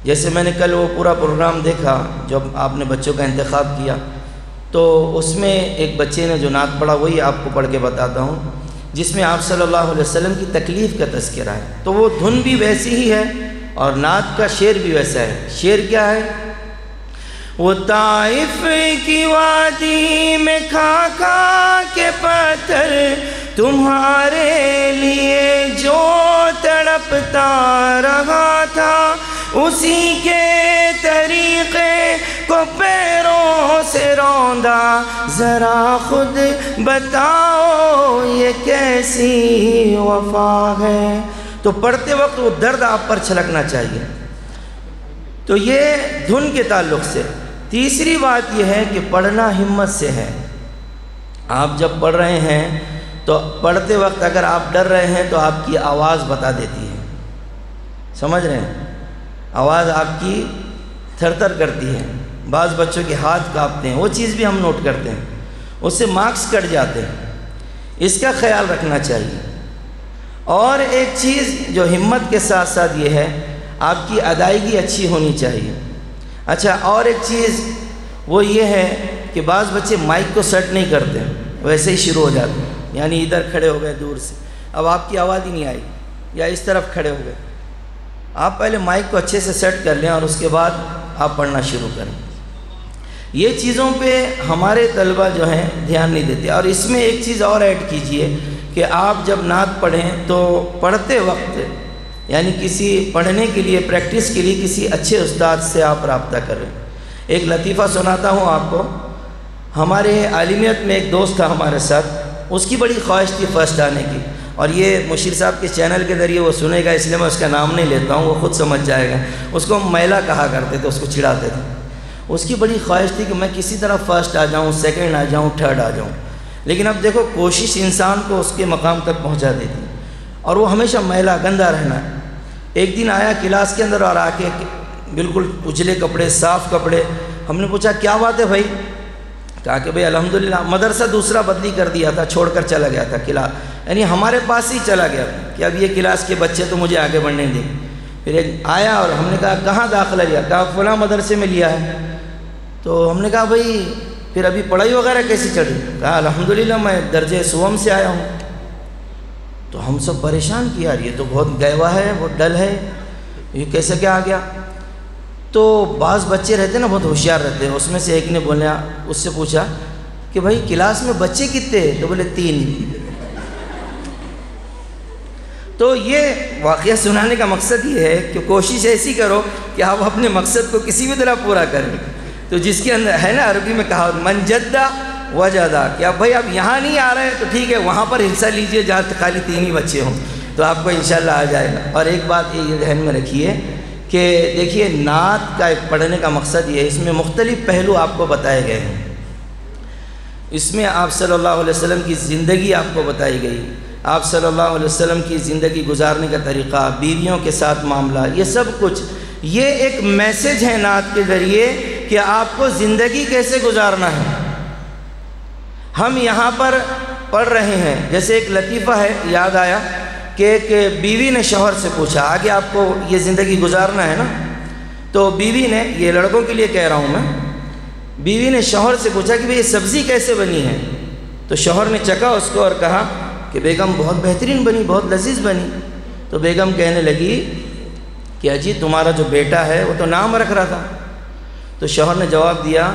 جیسے میں نے کل وہ پورا پروگرام دیکھا جب آپ نے بچوں کا انتخاب کیا، تو اس میں ایک بچے نے جو نعت پڑھا وہی آپ کو پڑھ کے بتاتا ہوں، جس میں آپ صلی اللہ علیہ وسلم کی تکلیف کا تذکرہ ہے۔ تو وہ دھن بھی ویسی ہی ہے اور نعت کا شعر بھی ویسا ہے۔ شعر کیا ہے؟ وہ طائف کی وادی میں کھا کھا کے پتھر تمہارے لیے جو تڑپتا رہا تھا، اسی کے طریقے کو پیروں سے روندا، ذرا خود بتاؤ یہ کیسی وفا ہے۔ تو پڑھتے وقت وہ درد آپ پر چھلکنا چاہیے۔ تو یہ دھن کے تعلق سے۔ تیسری بات یہ ہے کہ پڑھنا ہمت سے ہے۔ آپ جب پڑھ رہے ہیں تو پڑھتے وقت اگر آپ ڈر رہے ہیں تو آپ کی آواز بتا دیتی ہے۔ سمجھ رہے ہیں؟ آواز آپ کی تھر تھر کرتی ہے، بعض بچوں کے ہاتھ کانپتے ہیں، وہ چیز بھی ہم نوٹ کرتے ہیں، اس سے مارکس کٹ جاتے ہیں۔ اس کا خیال رکھنا چاہیے۔ اور ایک چیز جو ہمت کے ساتھ ساتھ یہ ہے، آپ کی ادائیگی اچھی ہونی چاہیے۔ اچھا، اور ایک چیز وہ یہ ہے کہ بعض بچے مائک کو سیٹ نہیں کرتے، ویسے ہی شروع ہو جاتے ہیں، یعنی ادھر کھڑے ہو گئے دور سے، اب آپ کی آواز ہی نہیں آئی، یا اس طرف کھڑے ہو گئے۔ آپ پہلے مائک کو اچھے سے سیٹ کر لیں اور اس کے بعد آپ پڑھنا شروع کریں۔ یہ چیزوں پہ ہمارے طلبہ جو ہیں دھیان نہیں دیتے۔ اور اس میں ایک چیز اور ایڈ کیجئے کہ آپ جب نعت پڑھیں تو پڑھتے وقت یعنی کسی پڑھنے کے لیے پریکٹس کے لیے کسی اچھے استاد سے آپ رابطہ کریں۔ ایک لطیفہ سناتا ہوں آپ کو۔ ہمارے عالمیت میں ایک دوست تھا ہمارے ساتھ، اس کی بڑی خواہش تھی فرسٹ آنے کی، اور یہ مشیر صاحب کے چینل کے ذریعے وہ سنے گا، اس لیے میں اس کا نام نہیں لیتا ہوں، وہ خود سمجھ جائے گا۔ اس کو ہم میلا کہا کرتے تھے، اس کو چڑھاتے تھے۔ اس کی بڑی خواہش تھی کہ میں کسی طرح فرسٹ آ جاؤں، سیکنڈ آ جاؤں، تھرڈ آ جاؤں، لیکن اب دیکھو کوشش انسان کو اس کے مقام تک پہنچا دیتی، اور وہ ہمیشہ میلا گندہ رہنا ہے۔ ایک دن آیا کلاس کے اندر اور آ کے بالکل اجلے کپڑے، صاف کپڑے، ہم نے پوچھا کیا بات ہے بھائی؟ کہا کہ بھئی الحمدللہ مدرسہ دوسرا بدلی کر دیا تھا، چھوڑ کر چلا گیا تھا کلاس، یعنی ہمارے پاس ہی چلا گیا تھا کہ اب یہ کلاس کے بچے تو مجھے آگے بڑھنے دیں۔ پھر ایک آیا اور ہم نے کہا کہاں داخلہ لیا؟ کہا فلاں مدرسے میں لیا ہے۔ تو ہم نے کہا بھئی پھر ابھی پڑھائی وغیرہ کیسی چل رہی؟ کہا الحمدللہ میں درجہ سوم سے آیا ہوں۔ تو ہم سب پریشان کہ یار یہ تو بہت گیوا ہے، بہت ڈل ہے، یہ کیسے کیا آ گیا؟ تو بعض بچے رہتے نا بہت ہوشیار رہتے ہیں، اس میں سے ایک نے بولا، اس سے پوچھا کہ بھائی کلاس میں بچے کتنے ہیں؟ تو بولے 3۔ تو یہ واقعہ سنانے کا مقصد یہ ہے کہ کوشش ایسی کرو کہ آپ اپنے مقصد کو کسی بھی طرح پورا کریں۔ تو جس کے اندر ہے نا عربی میں کہا من جدہ وجدہ، کہ اب بھائی آپ یہاں نہیں آ رہے تو ٹھیک ہے وہاں پر حصہ لیجئے جہاں خالی 3 ہی بچے ہوں، تو آپ کو انشاءاللہ آ جائے گا۔ اور ایک بات یہ ذہن میں رکھیے کہ دیکھیے نعت کا ایک پڑھنے کا مقصد یہ ہے، اس میں مختلف پہلو آپ کو بتائے گئے ہیں، اس میں آپ صلی اللہ علیہ وسلم کی زندگی آپ کو بتائی گئی، آپ صلی اللہ علیہ وسلم کی زندگی گزارنے کا طریقہ، بیویوں کے ساتھ معاملہ، یہ سب کچھ، یہ ایک میسج ہے نعت کے ذریعے کہ آپ کو زندگی کیسے گزارنا ہے۔ ہم یہاں پر پڑھ رہے ہیں، جیسے ایک لطیفہ ہے یاد آیا کہ ایک بیوی نے شوہر سے پوچھا، آگے آپ کو یہ زندگی گزارنا ہے نا، تو بیوی نے، یہ لڑکوں کے لیے کہہ رہا ہوں میں، بیوی نے شوہر سے پوچھا کہ بھئی یہ سبزی کیسے بنی ہے؟ تو شوہر نے چکھا اس کو اور کہا کہ بیگم بہت بہترین بنی، بہت لذیذ بنی۔ تو بیگم کہنے لگی کہ اجی تمہارا جو بیٹا ہے وہ تو نام رکھ رہا تھا۔ تو شوہر نے جواب دیا،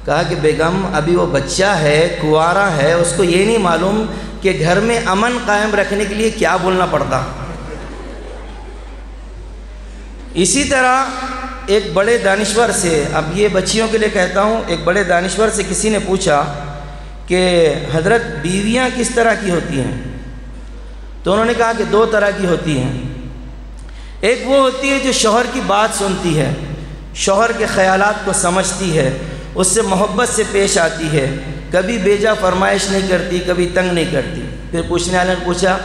کہا کہ بیگم ابھی وہ بچہ ہے، کنوارا ہے، اس کو یہ نہیں معلوم کہ گھر میں امن قائم رکھنے کے لیے کیا بولنا پڑتا۔ اسی طرح ایک بڑے دانشور سے، اب یہ بچیوں کے لیے کہتا ہوں، ایک بڑے دانشور سے کسی نے پوچھا کہ حضرت بیویاں کس طرح کی ہوتی ہیں؟ تو انہوں نے کہا کہ 2 طرح کی ہوتی ہیں، ایک وہ ہوتی ہے جو شوہر کی بات سنتی ہے، شوہر کے خیالات کو سمجھتی ہے، اس سے محبت سے پیش آتی ہے، کبھی بیجا فرمائش نہیں کرتی، کبھی تنگ نہیں کرتی۔ پھر پوچھنے والے نے پوچھا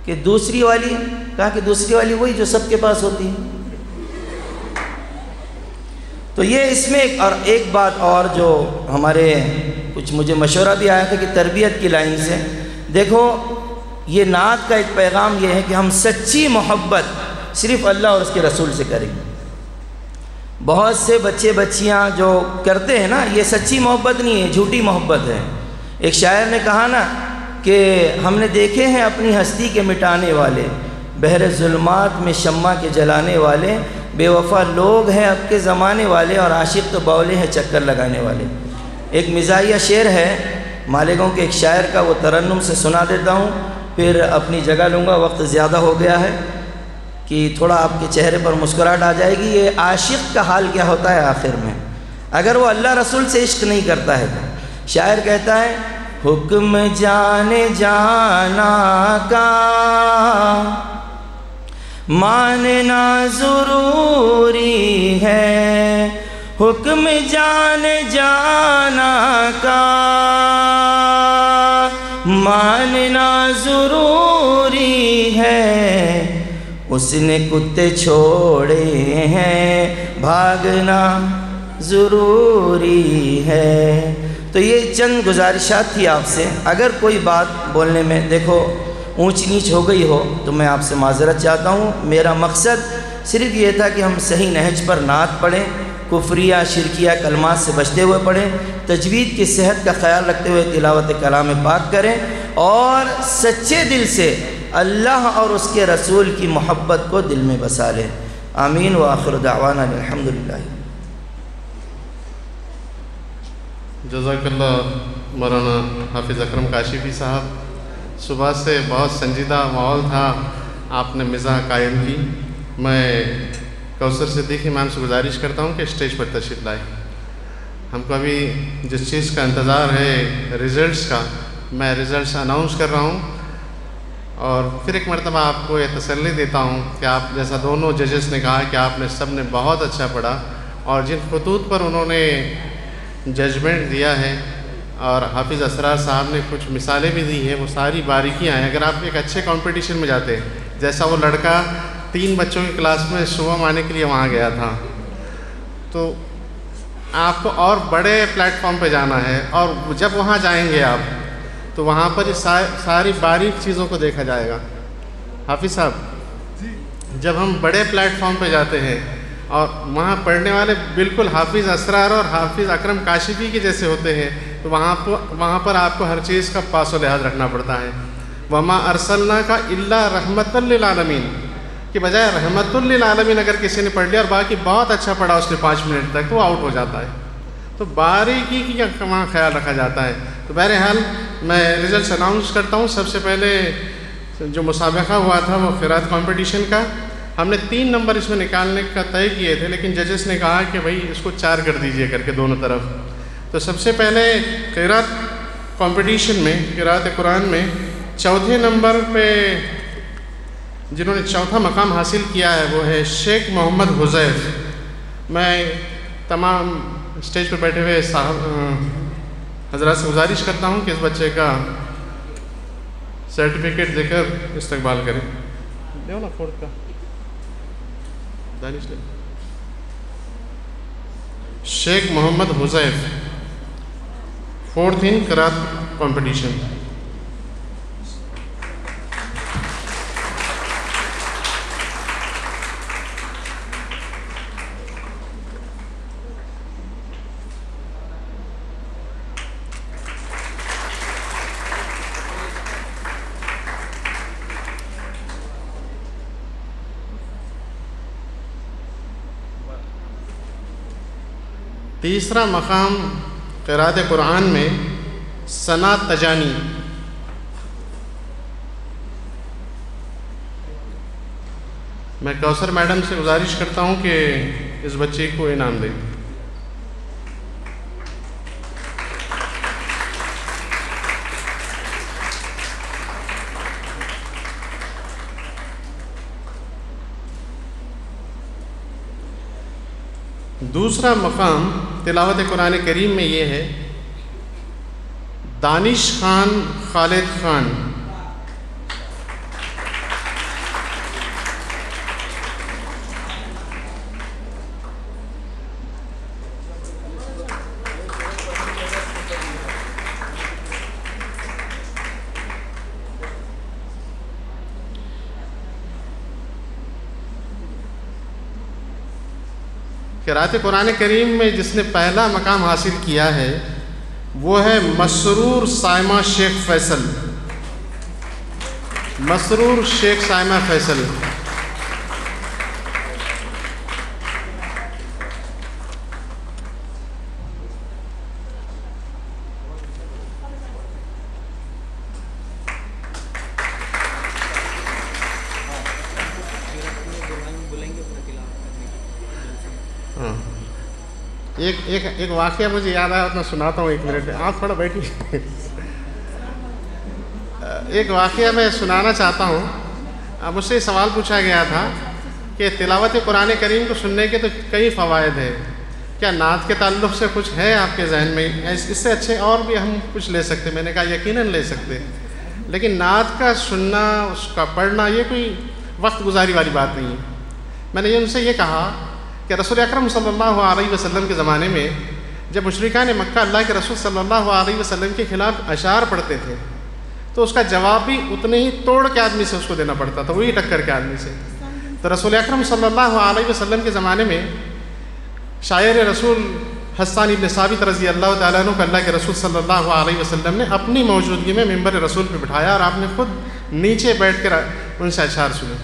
کہ دوسری والی؟ کہا کہ دوسری والی وہی جو سب کے پاس ہوتی ہے۔ تو یہ اس میں ایک بات اور جو ہمارے کچھ مجھے مشورہ بھی آیا تھا کہ تربیت کی لائن سے دیکھو، یہ نعت کا ایک پیغام یہ ہے کہ ہم سچی محبت صرف اللہ اور اس کے رسول سے کریں۔ بہت سے بچے بچیاں جو کرتے ہیں نا، یہ سچی محبت نہیں ہے، جھوٹی محبت ہے۔ ایک شاعر نے کہا نا کہ ہم نے دیکھے ہیں اپنی ہستی کے مٹانے والے، بحر ظلمات میں شمع کے جلانے والے، بے وفا لوگ ہیں اب کے زمانے والے، اور عاشق تو بولے ہیں چکر لگانے والے۔ ایک مزاحیہ شعر ہے مالیگاؤں کے ایک شاعر کا، وہ ترنم سے سنا دیتا ہوں، پھر اپنی جگہ لوں گا، وقت زیادہ ہو گیا ہے کہ تھوڑا آپ کے چہرے پر مسکراہٹ آ جائے گی۔ یہ عاشق کا حال کیا ہوتا ہے آخر میں اگر وہ اللہ رسول سے عشق نہیں کرتا ہے تو؟ شاعر کہتا ہے حکم جانے جانا کا ماننا ضروری ہے، حکم جانے جانا کا ماننا ضروری ہے، اس نے کتے چھوڑے ہیں بھاگنا ضروری ہے۔ تو یہ چند گزارشات تھی آپ سے، اگر کوئی بات بولنے میں دیکھو اونچ نیچ ہو گئی ہو تو میں آپ سے معذرت چاہتا ہوں۔ میرا مقصد صرف یہ تھا کہ ہم صحیح نہج پر نعت پڑھیں، کفریہ شرکیہ کلمات سے بچتے ہوئے پڑھیں، تجوید کی صحت کا خیال رکھتے ہوئے تلاوت کلام پاک کریں، اور سچے دل سے اللہ اور اس کے رسول کی محبت کو دل میں بسا لیں۔ آمین وآخر دعوانا الحمدللہ۔ جزاک اللہ مولانا حافظ اکرم کاشفی صاحب، صبح سے بہت سنجیدہ ماحول تھا، آپ نے مزاح قائم کی۔ میں کوثر صدیقی امام سے گزارش کرتا ہوں کہ اسٹیج پر تشریف لائے۔ ہم کو ابھی جس چیز کا انتظار ہے ریزلٹس کا، میں ریزلٹس اناؤنس کر رہا ہوں، اور پھر ایک مرتبہ آپ کو یہ تسلی دیتا ہوں کہ آپ جیسا دونوں ججز نے کہا کہ آپ نے سب نے بہت اچھا پڑھا، اور جن خطوط پر انہوں نے ججمنٹ دیا ہے اور حافظ اسرار صاحب نے کچھ مثالیں بھی دی ہیں، وہ ساری باریکیاں ہیں۔ اگر آپ ایک اچھے کمپٹیشن میں جاتے ہیں، جیسا وہ لڑکا 3 بچوں کی کلاس میں صبح آنے کے لیے وہاں گیا تھا، تو آپ کو اور بڑے پلیٹ فارم پہ جانا ہے، اور جب وہاں جائیں گے آپ تو وہاں پر یہ ساری باریک چیزوں کو دیکھا جائے گا۔ حافظ صاحب، جب ہم بڑے پلیٹ فارم پہ جاتے ہیں اور وہاں پڑھنے والے بالکل حافظ اسرار اور حافظ اکرم کاشفی کے جیسے ہوتے ہیں، تو وہاں پر آپ کو ہر چیز کا پاس و لحاظ رکھنا پڑتا ہے۔ وما ارسلناک الا رحمۃ للعالمین کہ بجائے رحمۃ للعالمین اگر کسی نے پڑھ لیا اور باقی بہت اچھا پڑھا اس نے 5 منٹ تک، تو وہ آؤٹ ہو جاتا ہے۔ تو باریکی کی وہاں خیال رکھا جاتا ہے۔ تو بہرحال میں ریزلٹس اناؤنس کرتا ہوں۔ سب سے پہلے جو مسابقہ ہوا تھا وہ قراءت کمپٹیشن کا، ہم نے 3 نمبر اس میں نکالنے کا طے کیے تھے، لیکن ججز نے کہا کہ بھائی اس کو 4 کر دیجئے کر کے دونوں طرف۔ تو سب سے پہلے قراءت کمپٹیشن میں، قراءت قرآن میں 4تھے نمبر پہ جنہوں نے 4تھا مقام حاصل کیا ہے وہ ہے شیخ محمد حذیف۔ میں تمام اسٹیج پہ بیٹھے ہوئے صاحب حضرات سے گزارش کرتا ہوں کہ اس بچے کا سرٹیفکیٹ دے کر استقبال کریں۔ دیو نا 4 کا دانش لے۔ شیخ محمد حذیف 4th in قراءت کمپٹیشن۔ تیسرا مقام قراءت قرآن میں ثنا تجانی۔ میں کوثر میڈم سے گزارش کرتا ہوں کہ اس بچے کو انعام دیں۔ دوسرا مقام تلاوت قرآن کریم میں یہ ہے دانش خان خالد خان۔ قراءت قرآن کریم میں جس نے پہلا مقام حاصل کیا ہے وہ ہے مسرور سائمہ شیخ فیصل۔ مسرور شیخ سائمہ فیصل۔ ایک واقعہ مجھے یاد آیا، اتنا سناتا ہوں، 1 منٹ آپ تھوڑا بیٹھیے۔ ایک واقعہ میں سنانا چاہتا ہوں۔ مجھ سے سوال پوچھا گیا تھا کہ تلاوت قرآن کریم کو سننے کے تو کئی فوائد ہیں، کیا نعت کے تعلق سے کچھ ہے آپ کے ذہن میں؟ اس سے اچھے اور بھی ہم کچھ لے سکتے۔ میں نے کہا یقیناً لے سکتے، لیکن نعت کا سننا، اس کا پڑھنا، یہ کوئی وقت گزاری والی بات نہیں ہے۔ میں نے ان سے یہ کہا کہ رسول اکرم صلی اللہ علیہ وسلم کے زمانے میں جب مشرکان مکہ اللہ کے رسول صلی اللہ علیہ وسلم کے خلاف اشعار پڑھتے تھے تو اس کا جواب بھی اتنے ہی توڑ کے آدمی سے اس کو دینا پڑتا تھا، وہی ٹکر کے آدمی سے۔ تو رسول اکرم صلی اللہ علیہ وسلم کے زمانے میں شاعر رسول حسان ابن ثابت رضی اللہ تعالیٰ عنہ کو اللہ کے رسول صلی اللہ علیہ وسلم نے اپنی موجودگی میں ممبر رسول پہ بٹھایا اور آپ نے خود نیچے بیٹھ کر ان سے اشعار سنے۔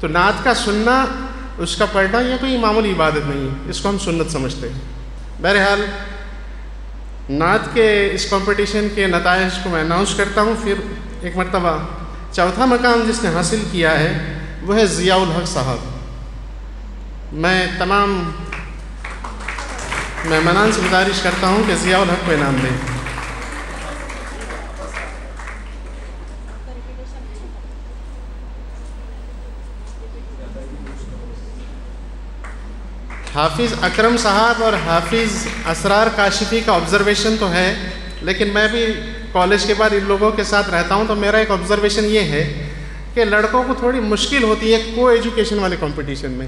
تو نعت کا سننا، اس کا پڑھنا، یہ کوئی معمولی عبادت نہیں ہے، اس کو ہم سنت سمجھتے ہیں۔ بہرحال نعت کے اس کمپٹیشن کے نتائج کو میں اناؤنس کرتا ہوں۔ پھر ایک مرتبہ 4تھا مقام جس نے حاصل کیا ہے وہ ہے ضیاء الحق صاحب۔ میں تمام مہمانان سے گزارش کرتا ہوں کہ ضیاء الحق کو انعام دیں۔ حافظ اکرم صاحب اور حافظ اسرار کاشفی کا آبزرویشن تو ہے، لیکن میں بھی کالج کے بعد ان لوگوں کے ساتھ رہتا ہوں، تو میرا ایک آبزرویشن یہ ہے کہ لڑکوں کو تھوڑی مشکل ہوتی ہے کو ایجوکیشن والے کمپٹیشن میں،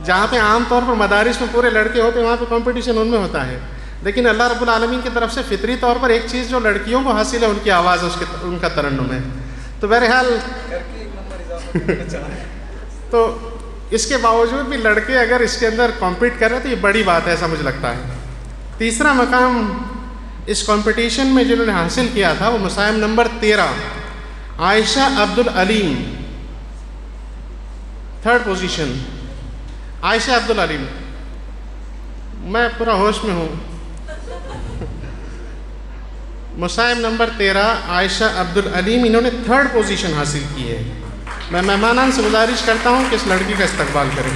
جہاں پہ عام طور پر مدارس میں پورے لڑکے ہوتے ہیں وہاں پہ کمپٹیشن ان میں ہوتا ہے، لیکن اللہ رب العالمین کی طرف سے فطری طور پر ایک چیز جو لڑکیوں کو حاصل ہے ان کی آواز، ان کا ترنم ہے. تو بہرحال تو اس کے باوجود بھی لڑکے اگر اس کے اندر کمپیٹ کر رہے تو یہ بڑی بات ہے، ایسا مجھے لگتا ہے. تیسرا مقام اس کمپٹیشن میں جنہوں نے حاصل کیا تھا وہ مسائم number 13 Ayesha Abdul Aleem, 3rd position عائشہ عبدالعلیم. میں پورا ہوش میں ہوں. مسائم نمبر 13 عائشہ عبدالعلیم، انہوں نے 3rd پوزیشن حاصل کی ہے. میں مہمانان سے گزارش کرتا ہوں کہ اس لڑکی کا استقبال کریں.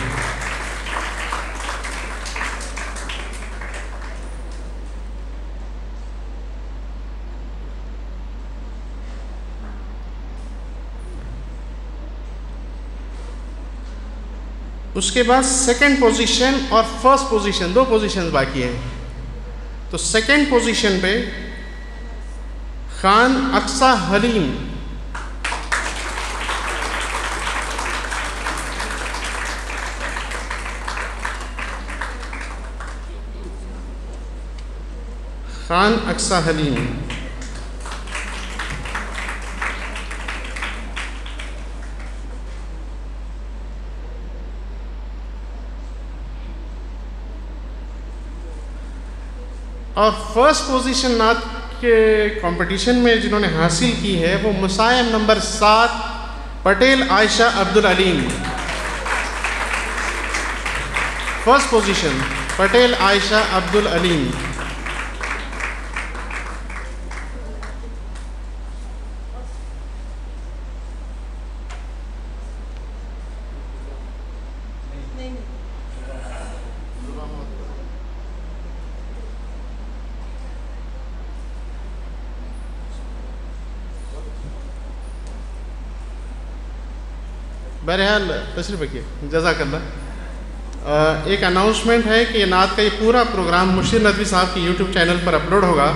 اس کے بعد 2nd پوزیشن اور 1st پوزیشن، 2 پوزیشنز باقی ہیں. تو 2nd پوزیشن پہ خان اقصی حلیم، خان اقصی حلیم. اور 1st پوزیشن نعت کے کمپٹیشن میں جنہوں نے حاصل کی ہے وہ مسائم نمبر 7 پٹیل عائشہ عبدالعلیم. 1st پوزیشن پٹیل عائشہ عبدالعلیم. بہرحال تشریف رکھیے، جزاک اللہ. ایک اناؤنسمنٹ ہے کہ یہ نعت کا یہ پورا پروگرام مشیر ندوی صاحب کی یوٹیوب چینل پر اپلوڈ ہوگا،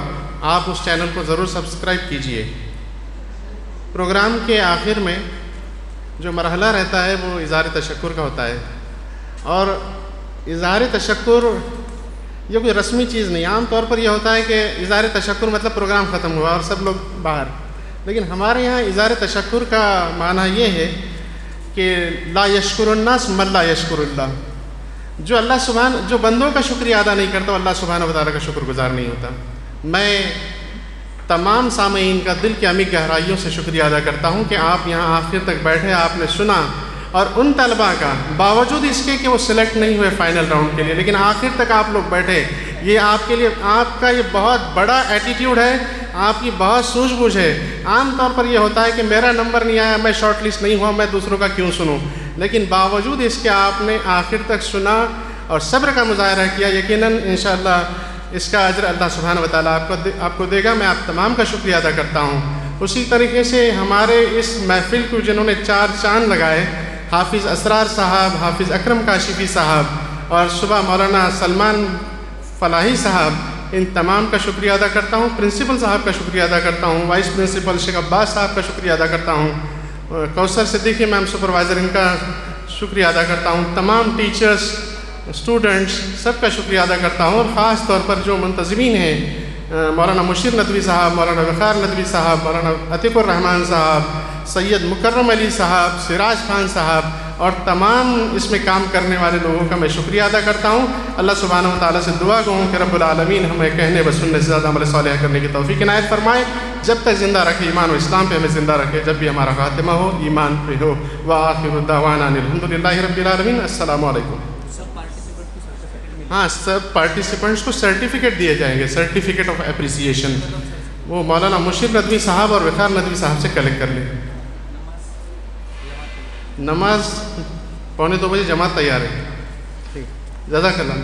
آپ اس چینل کو ضرور سبسکرائب کیجئے. پروگرام کے آخر میں جو مرحلہ رہتا ہے وہ اظہار تشکر کا ہوتا ہے، اور اظہار تشکر یہ کوئی رسمی چیز نہیں. عام طور پر یہ ہوتا ہے کہ اظہار تشکر مطلب پروگرام ختم ہوا اور سب لوگ باہر، لیکن ہمارے یہاں اظہار تشکر کا معنی یہ ہے کہ لا یشکر الناس من لا یشکر اللہ. جو بندوں کا شکریہ ادا نہیں کرتا وہ اللہ سبحانہ و تعالیٰ کا شکر گزار نہیں ہوتا. میں تمام سامعین کا دل کی عمیق گہرائیوں سے شکریہ ادا کرتا ہوں کہ آپ یہاں آخر تک بیٹھے، آپ نے سنا، اور ان طلباء کا باوجود اس کے کہ وہ سلیکٹ نہیں ہوئے فائنل راؤنڈ کے لیے، لیکن آخر تک آپ لوگ بیٹھے. یہ آپ کے لیے آپ کا یہ بہت بڑا ایٹیٹیوڈ ہے، آپ کی بہت سوجھ بوجھ ہے. عام طور پر یہ ہوتا ہے کہ میرا نمبر نہیں آیا، میں شارٹ لسٹ نہیں ہوا، میں دوسروں کا کیوں سنوں، لیکن باوجود اس کے آپ نے آخر تک سنا اور صبر کا مظاہرہ کیا. یقیناً انشاءاللہ اس کا اجر اللہ سبحانہ و تعالیٰ آپ کو دے گا. میں آپ تمام کا شکریہ ادا کرتا ہوں. اسی طریقے سے ہمارے اس محفل کو جنہوں نے 4 چاند لگائے، حافظ اسرار صاحب، حافظ اکرم کاشفی صاحب اور صبح مولانا سلمان فلاحی صاحب، ان تمام کا شکریہ ادا کرتا ہوں. پرنسپل صاحب کا شکریہ ادا کرتا ہوں. وائس پرنسپل شیخ عباس صاحب کا شکریہ ادا کرتا ہوں. کوثر صدیقی میم سپروائزر، ان کا شکریہ ادا کرتا ہوں. تمام ٹیچرز، اسٹوڈنٹس، سب کا شکریہ ادا کرتا ہوں. اور خاص طور پر جو منتظمین ہیں، مولانا مشیر ندوی صاحب، مولانا وقار ندوی صاحب، مولانا عتیق الرحمن صاحب، سید مکرم علی صاحب، سراج خان صاحب اور تمام اس میں کام کرنے والے لوگوں کا میں شکریہ ادا کرتا ہوں. اللہ سبحانہ و تعالیٰ سے دعا گو ہوں کہ رب العالمین ہمیں کہنے و سننے سے زیادہ عمل صالح کرنے کی توفیق عنایت فرمائے. جب تک زندہ رکھے ایمان و اسلام پہ ہمیں زندہ رکھے، جب بھی ہمارا خاتمہ ہو ایمان پہ ہو. وآخر دعوانا الحمدللہ رب العالمین. السلام علیکم. ہاں، سب پارٹیسپینٹس کو سرٹیفکیٹ دیے جائیں گے، سرٹیفکیٹ آف اپریسیشن. وہ مولانا مشیر ندوی صاحب اور وقار ندوی صاحب سے کلیکٹ کر لیں. نماز 1:45 جماعت تیار ہے. ٹھیک، جزاک اللہ.